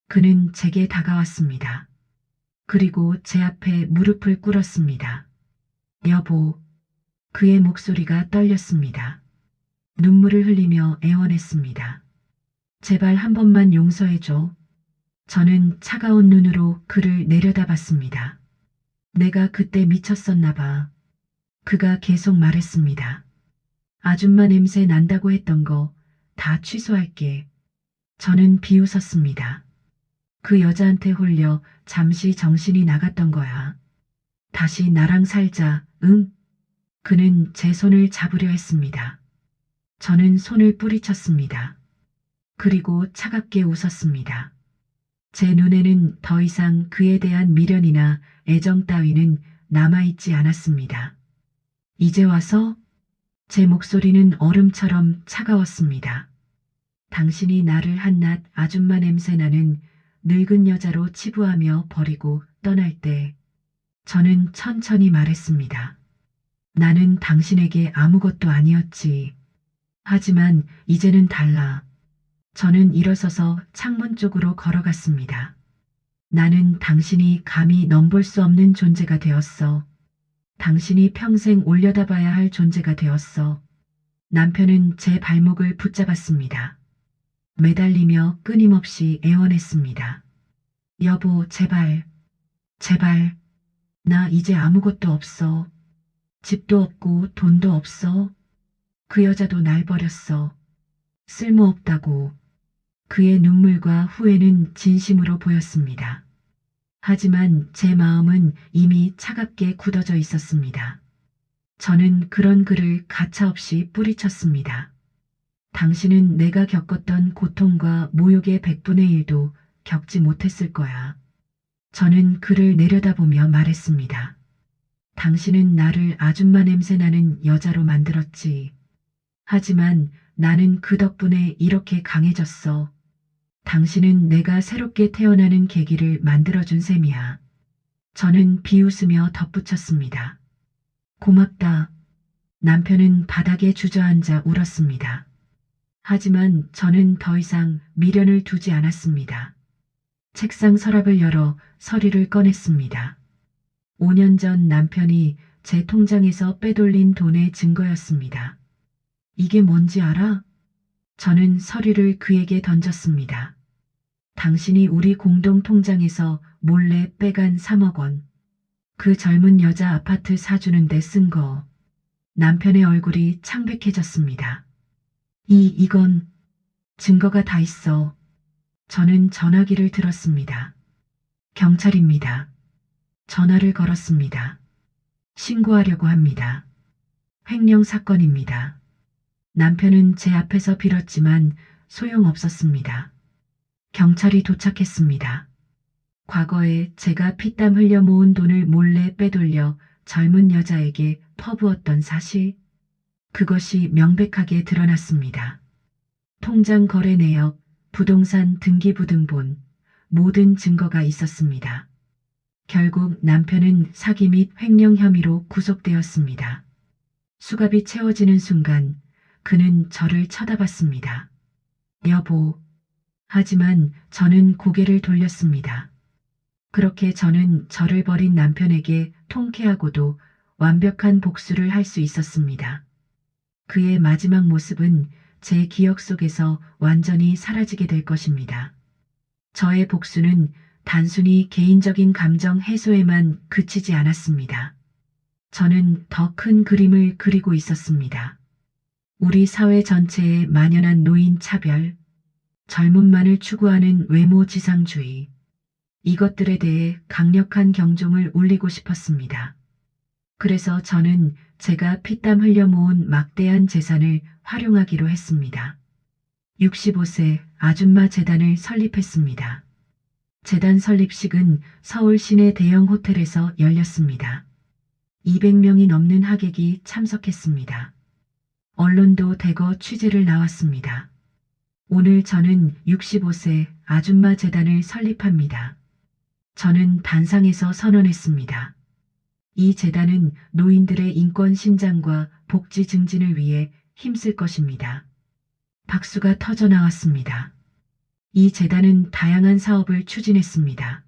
그는 제게 다가왔습니다. 그리고 제 앞에 무릎을 꿇었습니다. 여보. 그의 목소리가 떨렸습니다. 눈물을 흘리며 애원했습니다. 제발 한 번만 용서해줘. 저는 차가운 눈으로 그를 내려다봤습니다. 내가 그때 미쳤었나 봐. 그가 계속 말했습니다. 아줌마 냄새 난다고 했던 거 다 취소할게. 저는 비웃었습니다. 그 여자한테 홀려 잠시 정신이 나갔던 거야. 다시 나랑 살자, 응? 그는 제 손을 잡으려 했습니다. 저는 손을 뿌리쳤습니다. 그리고 차갑게 웃었습니다. 제 눈에는 더 이상 그에 대한 미련이나 애정 따위는 남아있지 않았습니다. 이제 와서? 제 목소리는 얼음처럼 차가웠습니다. 당신이 나를 한낱 아줌마 냄새나는 늙은 여자로 치부하며 버리고 떠날 때 저는 천천히 말했습니다. 나는 당신에게 아무것도 아니었지. 하지만 이제는 달라. 저는 일어서서 창문 쪽으로 걸어갔습니다. 나는 당신이 감히 넘볼 수 없는 존재가 되었어. 당신이 평생 올려다봐야 할 존재가 되었어. 남편은 제 발목을 붙잡았습니다. 매달리며 끊임없이 애원했습니다. 여보, 제발, 제발. 나 이제 아무것도 없어. 집도 없고 돈도 없어. 그 여자도 날 버렸어. 쓸모없다고. 그의 눈물과 후회는 진심으로 보였습니다. 하지만 제 마음은 이미 차갑게 굳어져 있었습니다. 저는 그런 글을 가차없이 뿌리쳤습니다. 당신은 내가 겪었던 고통과 모욕의 100분의 1도 겪지 못했을 거야. 저는 그를 내려다보며 말했습니다. 당신은 나를 아줌마 냄새 나는 여자로 만들었지. 하지만 나는 그 덕분에 이렇게 강해졌어. 당신은 내가 새롭게 태어나는 계기를 만들어준 셈이야. 저는 비웃으며 덧붙였습니다. 고맙다. 남편은 바닥에 주저앉아 울었습니다. 하지만 저는 더 이상 미련을 두지 않았습니다. 책상 서랍을 열어 서류를 꺼냈습니다. 5년 전 남편이 제 통장에서 빼돌린 돈의 증거였습니다. 이게 뭔지 알아? 저는 서류를 그에게 던졌습니다. 당신이 우리 공동 통장에서 몰래 빼간 3억 원. 그 젊은 여자 아파트 사주는데 쓴 거. 남편의 얼굴이 창백해졌습니다. 이건 증거가 다 있어. 저는 전화기를 들었습니다. 경찰입니다. 전화를 걸었습니다. 신고하려고 합니다. 횡령 사건입니다. 남편은 제 앞에서 빌었지만 소용없었습니다. 경찰이 도착했습니다. 과거에 제가 피땀 흘려 모은 돈을 몰래 빼돌려 젊은 여자에게 퍼부었던 사실, 그것이 명백하게 드러났습니다. 통장 거래 내역, 부동산 등기부등본, 모든 증거가 있었습니다. 결국 남편은 사기 및 횡령 혐의로 구속되었습니다. 수갑이 채워지는 순간 그는 저를 쳐다봤습니다. 여보. 하지만 저는 고개를 돌렸습니다. 그렇게 저는 저를 버린 남편에게 통쾌하고도 완벽한 복수를 할 수 있었습니다. 그의 마지막 모습은 제 기억 속에서 완전히 사라지게 될 것입니다. 저의 복수는 단순히 개인적인 감정 해소에만 그치지 않았습니다. 저는 더 큰 그림을 그리고 있었습니다. 우리 사회 전체에 만연한 노인 차별, 젊음만을 추구하는 외모 지상주의, 이것들에 대해 강력한 경종을 울리고 싶었습니다. 그래서 저는 제가 피땀 흘려 모은 막대한 재산을 활용하기로 했습니다. 65세 아줌마 재단을 설립했습니다. 재단 설립식은 서울 시내 대형 호텔에서 열렸습니다. 200명이 넘는 하객이 참석했습니다. 언론도 대거 취재를 나왔습니다. 오늘 저는 65세 아줌마 재단을 설립합니다. 저는 단상에서 선언했습니다. 이 재단은 노인들의 인권 신장과 복지 증진을 위해 힘쓸 것입니다. 박수가 터져 나왔습니다. 이 재단은 다양한 사업을 추진했습니다.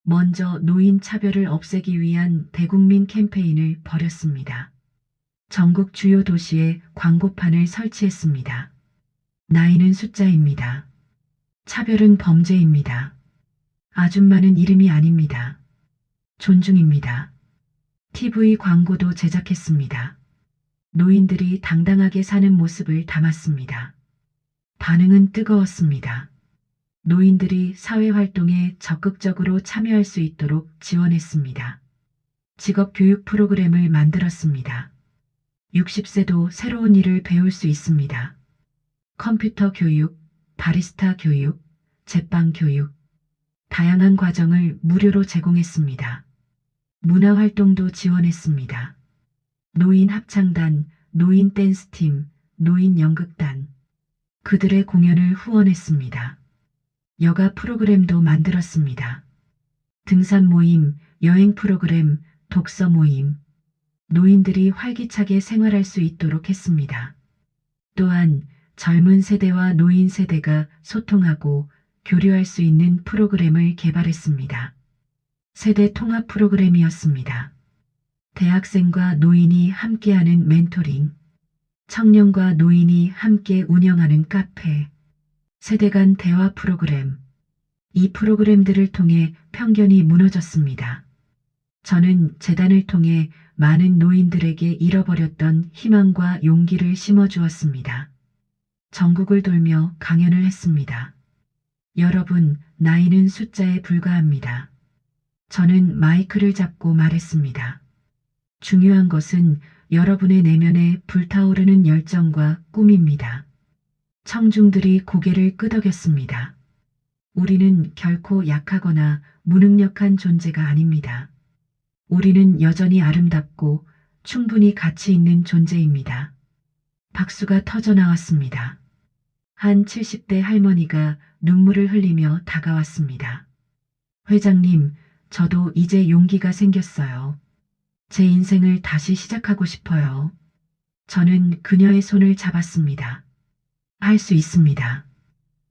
먼저 노인 차별을 없애기 위한 대국민 캠페인을 벌였습니다. 전국 주요 도시에 광고판을 설치했습니다. 나이는 숫자입니다. 차별은 범죄입니다. 아줌마는 이름이 아닙니다. 존중입니다. TV 광고도 제작했습니다. 노인들이 당당하게 사는 모습을 담았습니다. 반응은 뜨거웠습니다. 노인들이 사회활동에 적극적으로 참여할 수 있도록 지원했습니다. 직업교육 프로그램을 만들었습니다. 60세도 새로운 일을 배울 수 있습니다. 컴퓨터 교육, 바리스타 교육, 제빵 교육, 다양한 과정을 무료로 제공했습니다. 문화활동도 지원했습니다. 노인 합창단, 노인 댄스팀, 노인 연극단, 그들의 공연을 후원했습니다. 여가 프로그램도 만들었습니다. 등산 모임, 여행 프로그램, 독서 모임, 노인들이 활기차게 생활할 수 있도록 했습니다. 또한 젊은 세대와 노인 세대가 소통하고 교류할 수 있는 프로그램을 개발했습니다. 세대 통합 프로그램이었습니다. 대학생과 노인이 함께하는 멘토링, 청년과 노인이 함께 운영하는 카페, 세대 간 대화 프로그램. 이 프로그램들을 통해 편견이 무너졌습니다. 저는 재단을 통해 많은 노인들에게 잃어버렸던 희망과 용기를 심어주었습니다. 전국을 돌며 강연을 했습니다. 여러분, 나이는 숫자에 불과합니다. 저는 마이크를 잡고 말했습니다. 중요한 것은 여러분의 내면에 불타오르는 열정과 꿈입니다. 청중들이 고개를 끄덕였습니다. 우리는 결코 약하거나 무능력한 존재가 아닙니다. 우리는 여전히 아름답고 충분히 가치 있는 존재입니다. 박수가 터져 나왔습니다. 한 70대 할머니가 눈물을 흘리며 다가왔습니다. 회장님, 저도 이제 용기가 생겼어요. 제 인생을 다시 시작하고 싶어요. 저는 그녀의 손을 잡았습니다. 할 수 있습니다.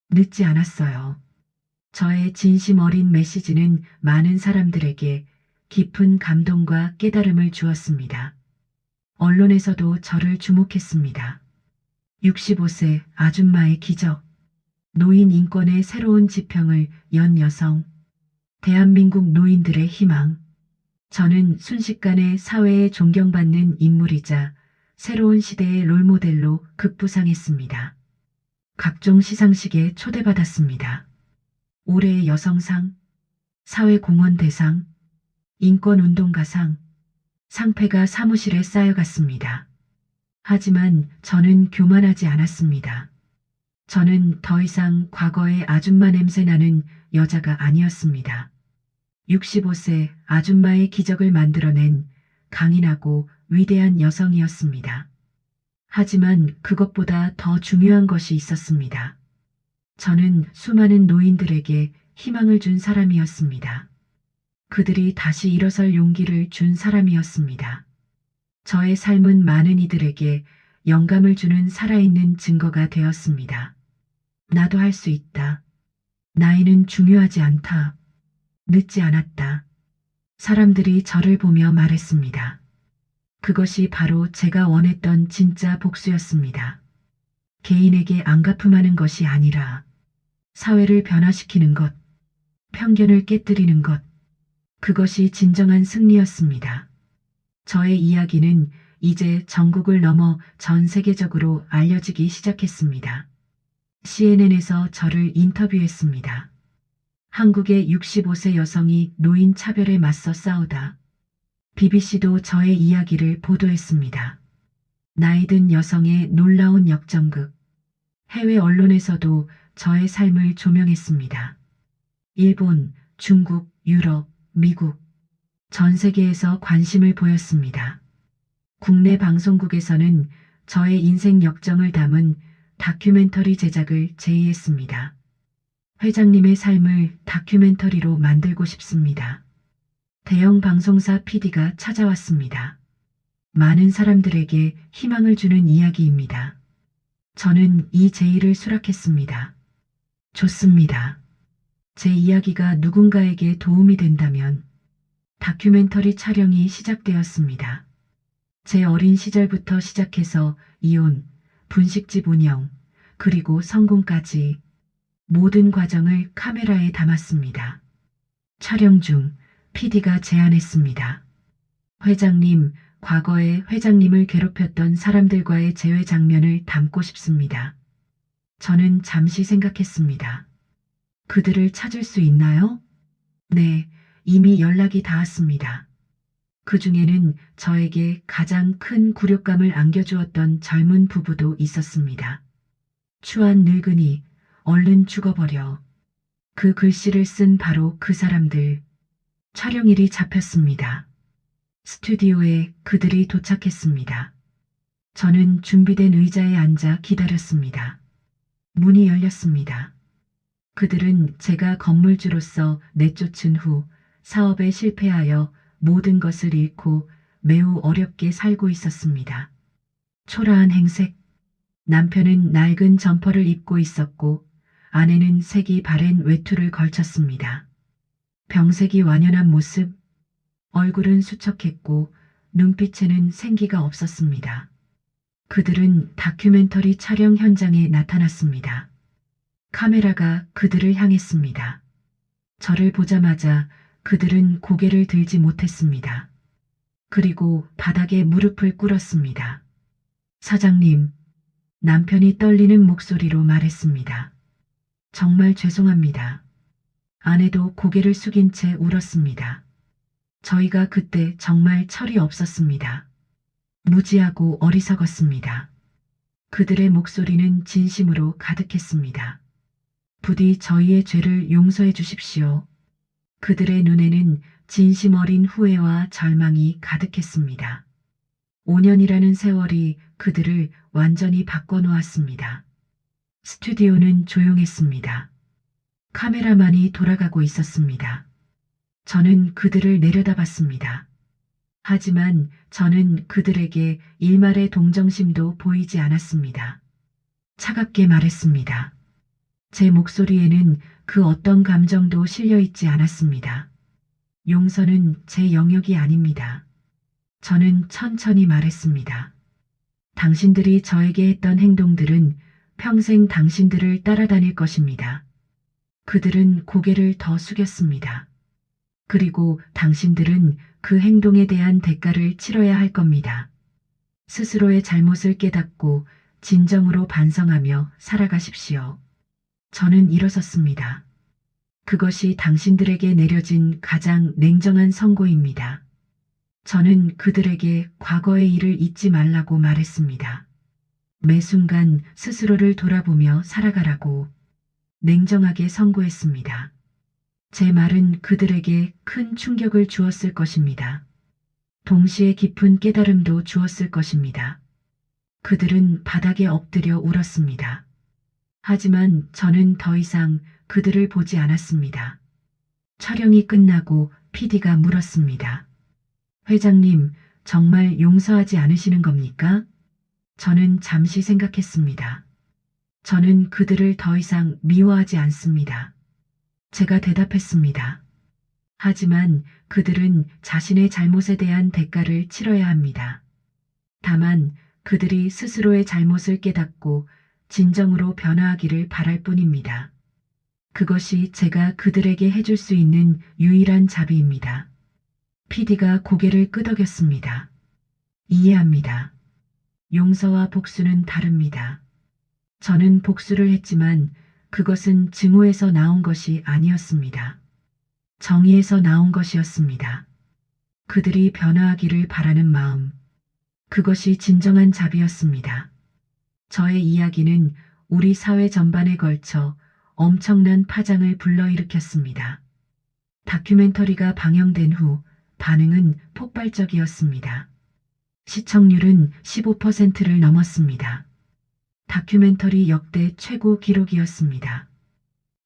늦지 않았어요. 저의 진심 어린 메시지는 많은 사람들에게 깊은 감동과 깨달음을 주었습니다. 언론에서도 저를 주목했습니다. 65세 아줌마의 기적, 노인 인권의 새로운 지평을 연 여성, 대한민국 노인들의 희망. 저는 순식간에 사회에 존경받는 인물이자 새로운 시대의 롤모델로 급부상했습니다. 각종 시상식에 초대받았습니다. 올해의 여성상, 사회공헌대상, 인권운동가상, 상패가 사무실에 쌓여갔습니다. 하지만 저는 교만하지 않았습니다. 저는 더 이상 과거의 아줌마 냄새 나는 여자가 아니었습니다. 65세 아줌마의 기적을 만들어낸 강인하고 위대한 여성이었습니다. 하지만 그것보다 더 중요한 것이 있었습니다. 저는 수많은 노인들에게 희망을 준 사람이었습니다. 그들이 다시 일어설 용기를 준 사람이었습니다. 저의 삶은 많은 이들에게 영감을 주는 살아있는 증거가 되었습니다. 나도 할 수 있다. 나이는 중요하지 않다. 늦지 않았다. 사람들이 저를 보며 말했습니다. 그것이 바로 제가 원했던 진짜 복수였습니다. 개인에게 안갚음하는 것이 아니라 사회를 변화시키는 것, 편견을 깨뜨리는 것, 그것이 진정한 승리였습니다. 저의 이야기는 이제 전국을 넘어 전 세계적으로 알려지기 시작했습니다. CNN에서 저를 인터뷰했습니다. 한국의 65세 여성이 노인 차별에 맞서 싸우다. BBC도 저의 이야기를 보도했습니다. 나이든 여성의 놀라운 역전극. 해외 언론에서도 저의 삶을 조명했습니다. 일본, 중국, 유럽, 미국, 전 세계에서 관심을 보였습니다. 국내 방송국에서는 저의 인생 역정을 담은 다큐멘터리 제작을 제의했습니다. 회장님의 삶을 다큐멘터리로 만들고 싶습니다. 대형 방송사 PD가 찾아왔습니다. 많은 사람들에게 희망을 주는 이야기입니다. 저는 이 제의를 수락했습니다. 좋습니다. 제 이야기가 누군가에게 도움이 된다면 다큐멘터리 촬영이 시작되었습니다. 제 어린 시절부터 시작해서 이혼, 분식집 운영, 그리고 성공까지 모든 과정을 카메라에 담았습니다. 촬영 중 PD가 제안했습니다. 회장님, 과거에 회장님을 괴롭혔던 사람들과의 재회 장면을 담고 싶습니다. 저는 잠시 생각했습니다. 그들을 찾을 수 있나요? 네, 이미 연락이 닿았습니다. 그 중에는 저에게 가장 큰 굴욕감을 안겨주었던 젊은 부부도 있었습니다. 추한 늙은이, 얼른 죽어버려. 그 글씨를 쓴 바로 그 사람들. 촬영일이 잡혔습니다. 스튜디오에 그들이 도착했습니다. 저는 준비된 의자에 앉아 기다렸습니다. 문이 열렸습니다. 그들은 제가 건물주로서 내쫓은 후 사업에 실패하여 모든 것을 잃고 매우 어렵게 살고 있었습니다. 초라한 행색. 남편은 낡은 점퍼를 입고 있었고 아내는 색이 바랜 외투를 걸쳤습니다. 병색이 완연한 모습, 얼굴은 수척했고 눈빛에는 생기가 없었습니다. 그들은 다큐멘터리 촬영 현장에 나타났습니다. 카메라가 그들을 향했습니다. 저를 보자마자 그들은 고개를 들지 못했습니다. 그리고 바닥에 무릎을 꿇었습니다. 사장님, 남편이 떨리는 목소리로 말했습니다. 정말 죄송합니다. 아내도 고개를 숙인 채 울었습니다. 저희가 그때 정말 철이 없었습니다. 무지하고 어리석었습니다. 그들의 목소리는 진심으로 가득했습니다. 부디 저희의 죄를 용서해 주십시오. 그들의 눈에는 진심 어린 후회와 절망이 가득했습니다. 5년이라는 세월이 그들을 완전히 바꿔놓았습니다. 스튜디오는 조용했습니다. 카메라만이 돌아가고 있었습니다. 저는 그들을 내려다봤습니다. 하지만 저는 그들에게 일말의 동정심도 보이지 않았습니다. 차갑게 말했습니다. 제 목소리에는 그 어떤 감정도 실려 있지 않았습니다. 용서는 제 영역이 아닙니다. 저는 천천히 말했습니다. 당신들이 저에게 했던 행동들은 평생 당신들을 따라다닐 것입니다. 그들은 고개를 더 숙였습니다. 그리고 당신들은 그 행동에 대한 대가를 치러야 할 겁니다. 스스로의 잘못을 깨닫고 진정으로 반성하며 살아가십시오. 저는 일어섰습니다. 그것이 당신들에게 내려진 가장 냉정한 선고입니다. 저는 그들에게 과거의 일을 잊지 말라고 말했습니다. 매 순간 스스로를 돌아보며 살아가라고 냉정하게 선고했습니다. 제 말은 그들에게 큰 충격을 주었을 것입니다. 동시에 깊은 깨달음도 주었을 것입니다. 그들은 바닥에 엎드려 울었습니다. 하지만 저는 더 이상 그들을 보지 않았습니다. 촬영이 끝나고 PD가 물었습니다. 회장님, 정말 용서하지 않으시는 겁니까? 저는 잠시 생각했습니다. 저는 그들을 더 이상 미워하지 않습니다. 제가 대답했습니다. 하지만 그들은 자신의 잘못에 대한 대가를 치러야 합니다. 다만 그들이 스스로의 잘못을 깨닫고 진정으로 변화하기를 바랄 뿐입니다. 그것이 제가 그들에게 해줄 수 있는 유일한 자비입니다. PD가 고개를 끄덕였습니다. 이해합니다. 용서와 복수는 다릅니다. 저는 복수를 했지만 그것은 증오에서 나온 것이 아니었습니다. 정의에서 나온 것이었습니다. 그들이 변화하기를 바라는 마음, 그것이 진정한 자비였습니다. 저의 이야기는 우리 사회 전반에 걸쳐 엄청난 파장을 불러일으켰습니다. 다큐멘터리가 방영된 후 반응은 폭발적이었습니다. 시청률은 15%를 넘었습니다. 다큐멘터리 역대 최고 기록이었습니다.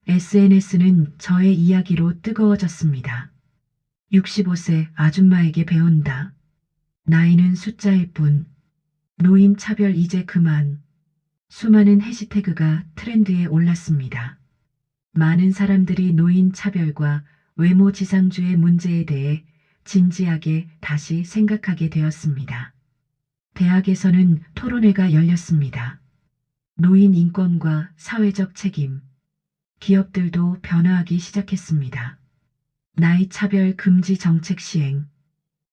SNS는 저의 이야기로 뜨거워졌습니다. 65세 아줌마에게 배운다. 나이는 숫자일 뿐. 노인 차별 이제 그만. 수많은 해시태그가 트렌드에 올랐습니다. 많은 사람들이 노인 차별과 외모 지상주의 문제에 대해 진지하게 다시 생각하게 되었습니다. 대학에서는 토론회가 열렸습니다. 노인 인권과 사회적 책임. 기업들도 변화하기 시작했습니다. 나이 차별 금지 정책 시행.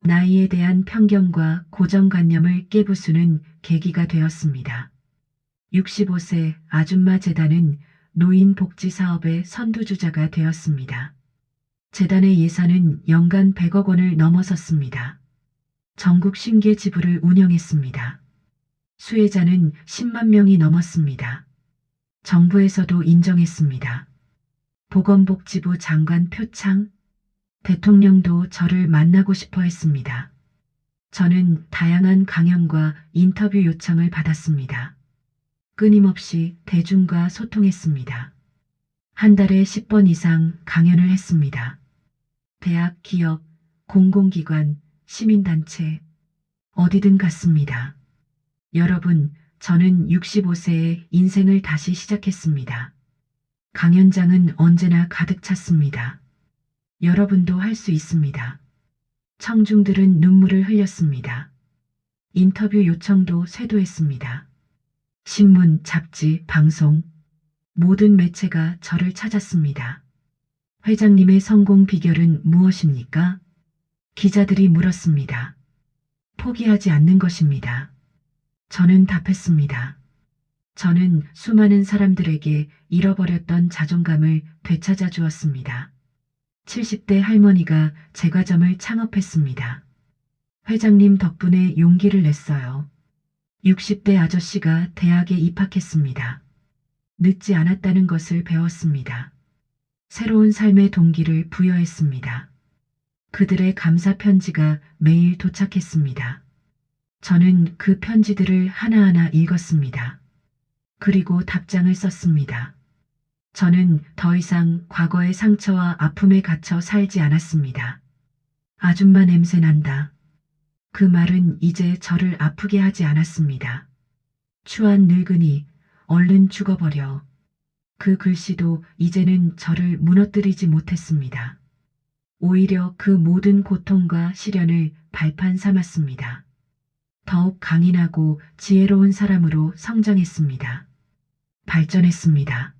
나이에 대한 편견과 고정관념을 깨부수는 계기가 되었습니다. 65세 아줌마 재단은 노인 복지 사업의 선두주자가 되었습니다. 재단의 예산은 연간 100억 원을 넘어섰습니다. 전국 50개 지부를 운영했습니다. 수혜자는 10만 명이 넘었습니다. 정부에서도 인정했습니다. 보건복지부 장관 표창, 대통령도 저를 만나고 싶어 했습니다. 저는 다양한 강연과 인터뷰 요청을 받았습니다. 끊임없이 대중과 소통했습니다. 한 달에 10번 이상 강연을 했습니다. 대학, 기업, 공공기관, 시민단체, 어디든 갔습니다. 여러분, 저는 65세에 인생을 다시 시작했습니다. 강연장은 언제나 가득 찼습니다. 여러분도 할 수 있습니다. 청중들은 눈물을 흘렸습니다. 인터뷰 요청도 쇄도했습니다. 신문, 잡지, 방송, 모든 매체가 저를 찾았습니다. 회장님의 성공 비결은 무엇입니까? 기자들이 물었습니다. 포기하지 않는 것입니다. 저는 답했습니다. 저는 수많은 사람들에게 잃어버렸던 자존감을 되찾아 주었습니다. 70대 할머니가 제과점을 창업했습니다. 회장님 덕분에 용기를 냈어요. 60대 아저씨가 대학에 입학했습니다. 늦지 않았다는 것을 배웠습니다. 새로운 삶의 동기를 부여했습니다. 그들의 감사 편지가 매일 도착했습니다. 저는 그 편지들을 하나하나 읽었습니다. 그리고 답장을 썼습니다. 저는 더 이상 과거의 상처와 아픔에 갇혀 살지 않았습니다. 아줌마 냄새 난다. 그 말은 이제 저를 아프게 하지 않았습니다. 추한 늙은이, 얼른 죽어버려. 그 글씨도 이제는 저를 무너뜨리지 못했습니다. 오히려 그 모든 고통과 시련을 발판 삼았습니다. 더욱 강인하고 지혜로운 사람으로 성장했습니다. 발전했습니다.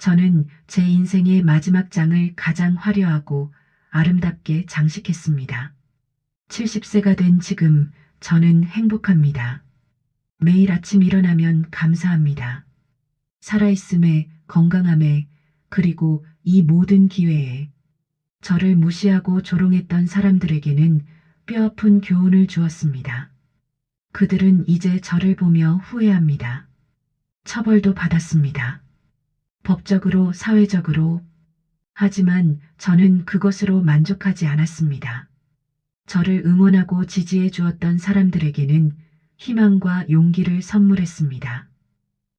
저는 제 인생의 마지막 장을 가장 화려하고 아름답게 장식했습니다. 70세가 된 지금 저는 행복합니다. 매일 아침 일어나면 감사합니다. 살아있음에, 건강함에, 그리고 이 모든 기회에 저를 무시하고 조롱했던 사람들에게는 뼈아픈 교훈을 주었습니다. 그들은 이제 저를 보며 후회합니다. 처벌도 받았습니다. 법적으로, 사회적으로. 하지만 저는 그것으로 만족하지 않았습니다. 저를 응원하고 지지해 주었던 사람들에게는 희망과 용기를 선물했습니다.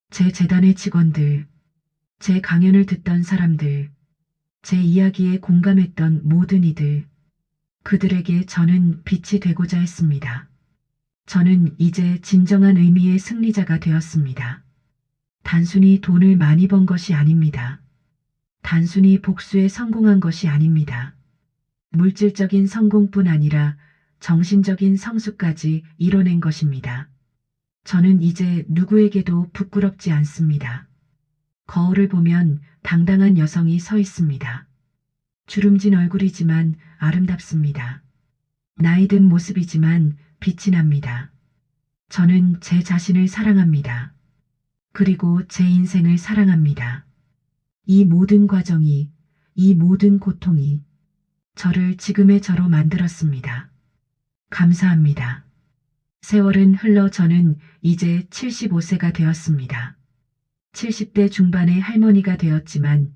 제 재단의 직원들, 제 강연을 듣던 사람들, 제 이야기에 공감했던 모든 이들, 그들에게 저는 빛이 되고자 했습니다. 저는 이제 진정한 의미의 승리자가 되었습니다. 단순히 돈을 많이 번 것이 아닙니다. 단순히 복수에 성공한 것이 아닙니다. 물질적인 성공뿐 아니라 정신적인 성숙까지 이뤄낸 것입니다. 저는 이제 누구에게도 부끄럽지 않습니다. 거울을 보면 당당한 여성이 서 있습니다. 주름진 얼굴이지만 아름답습니다. 나이 든 모습이지만 빛이 납니다. 저는 제 자신을 사랑합니다. 그리고 제 인생을 사랑합니다. 이 모든 과정이, 이 모든 고통이 저를 지금의 저로 만들었습니다. 감사합니다. 세월은 흘러 저는 이제 75세가 되었습니다. 70대 중반의 할머니가 되었지만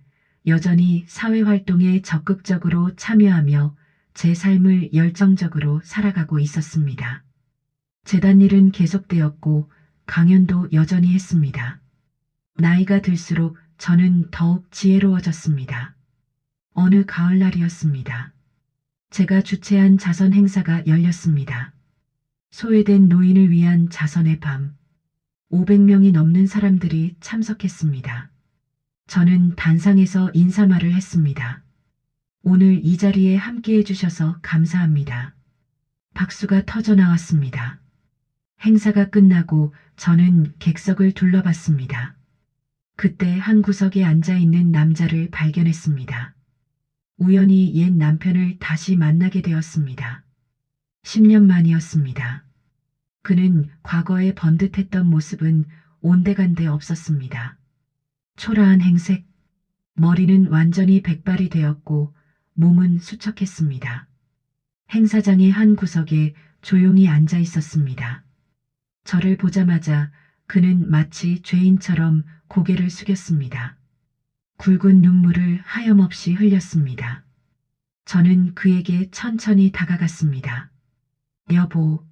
여전히 사회활동에 적극적으로 참여하며 제 삶을 열정적으로 살아가고 있었습니다. 재단 일은 계속되었고 강연도 여전히 했습니다. 나이가 들수록 저는 더욱 지혜로워졌습니다. 어느 가을날이었습니다. 제가 주최한 자선 행사가 열렸습니다. 소외된 노인을 위한 자선의 밤. 500명이 넘는 사람들이 참석했습니다. 저는 단상에서 인사말을 했습니다. 오늘 이 자리에 함께해 주셔서 감사합니다. 박수가 터져 나왔습니다. 행사가 끝나고 저는 객석을 둘러봤습니다. 그때 한 구석에 앉아있는 남자를 발견했습니다. 우연히 옛 남편을 다시 만나게 되었습니다. 10년 만이었습니다. 그는 과거에 번듯했던 모습은 온데간데 없었습니다. 초라한 행색, 머리는 완전히 백발이 되었고 몸은 수척했습니다. 행사장의 한 구석에 조용히 앉아 있었습니다. 저를 보자마자 그는 마치 죄인처럼 고개를 숙였습니다. 굵은 눈물을 하염없이 흘렸습니다. 저는 그에게 천천히 다가갔습니다. 여보,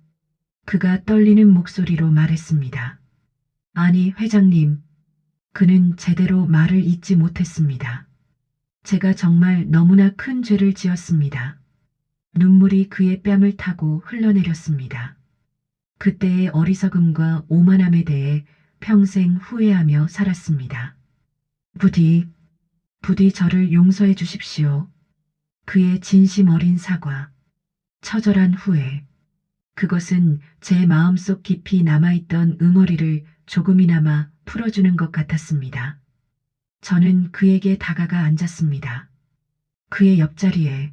그가 떨리는 목소리로 말했습니다. 아니, 회장님. 그는 제대로 말을 잇지 못했습니다. 제가 정말 너무나 큰 죄를 지었습니다. 눈물이 그의 뺨을 타고 흘러내렸습니다. 그때의 어리석음과 오만함에 대해 평생 후회하며 살았습니다. 부디 저를 용서해 주십시오. 그의 진심 어린 사과. 처절한 후회. 그것은 제 마음속 깊이 남아있던 응어리를 조금이나마 풀어주는 것 같았습니다. 저는 그에게 다가가 앉았습니다. 그의 옆자리에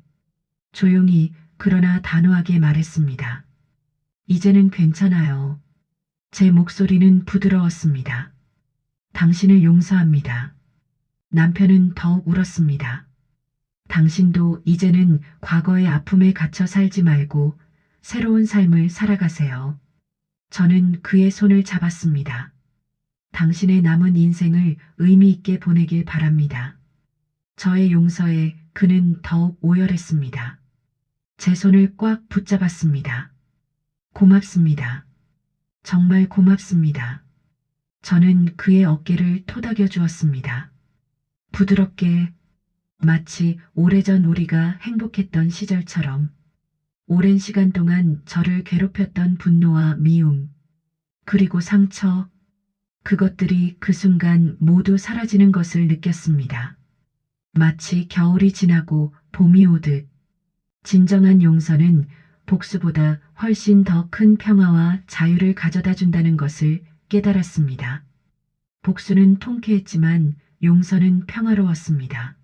조용히 그러나 단호하게 말했습니다. 이제는 괜찮아요. 제 목소리는 부드러웠습니다. 당신을 용서합니다. 남편은 더욱 울었습니다. 당신도 이제는 과거의 아픔에 갇혀 살지 말고 새로운 삶을 살아가세요. 저는 그의 손을 잡았습니다. 당신의 남은 인생을 의미 있게 보내길 바랍니다. 저의 용서에 그는 더욱 오열했습니다. 제 손을 꽉 붙잡았습니다. 고맙습니다. 정말 고맙습니다. 저는 그의 어깨를 토닥여 주었습니다. 부드럽게 마치 오래전 우리가 행복했던 시절처럼 오랜 시간 동안 저를 괴롭혔던 분노와 미움, 그리고 상처, 그것들이 그 순간 모두 사라지는 것을 느꼈습니다. 마치 겨울이 지나고 봄이 오듯 진정한 용서는 복수보다 훨씬 더 큰 평화와 자유를 가져다 준다는 것을 깨달았습니다. 복수는 통쾌했지만 용서는 평화로웠습니다.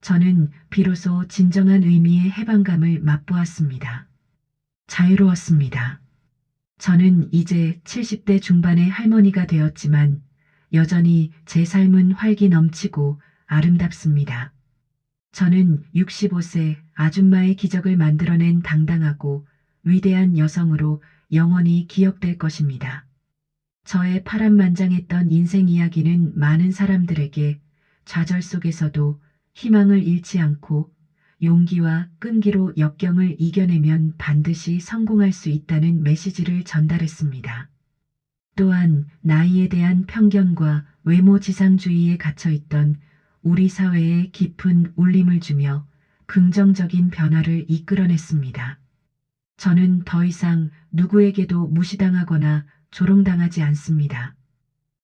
저는 비로소 진정한 의미의 해방감을 맛보았습니다. 자유로웠습니다. 저는 이제 70대 중반의 할머니가 되었지만 여전히 제 삶은 활기 넘치고 아름답습니다. 저는 65세 아줌마의 기적을 만들어낸 당당하고 위대한 여성으로 영원히 기억될 것입니다. 저의 파란만장했던 인생 이야기는 많은 사람들에게 좌절 속에서도 희망을 잃지 않고 용기와 끈기로 역경을 이겨내면 반드시 성공할 수 있다는 메시지를 전달했습니다. 또한 나이에 대한 편견과 외모 지상주의에 갇혀있던 우리 사회에 깊은 울림을 주며 긍정적인 변화를 이끌어냈습니다. 저는 더 이상 누구에게도 무시당하거나 조롱당하지 않습니다.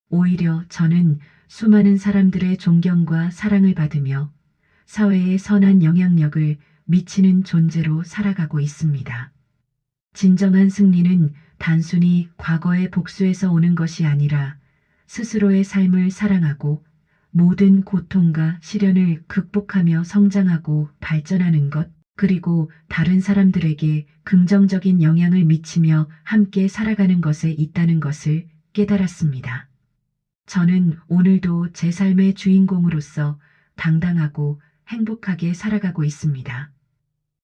오히려 저는 수많은 사람들의 존경과 사랑을 받으며 사회에 선한 영향력을 미치는 존재로 살아가고 있습니다. 진정한 승리는 단순히 과거의 복수에서 오는 것이 아니라 스스로의 삶을 사랑하고 모든 고통과 시련을 극복하며 성장하고 발전하는 것, 그리고 다른 사람들에게 긍정적인 영향을 미치며 함께 살아가는 것에 있다는 것을 깨달았습니다. 저는 오늘도 제 삶의 주인공으로서 당당하고 행복하게 살아가고 있습니다.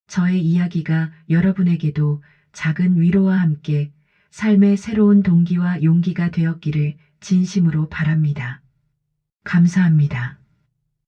저의 이야기가 여러분에게도 작은 위로와 함께 삶의 새로운 동기와 용기가 되었기를 진심으로 바랍니다. 감사합니다.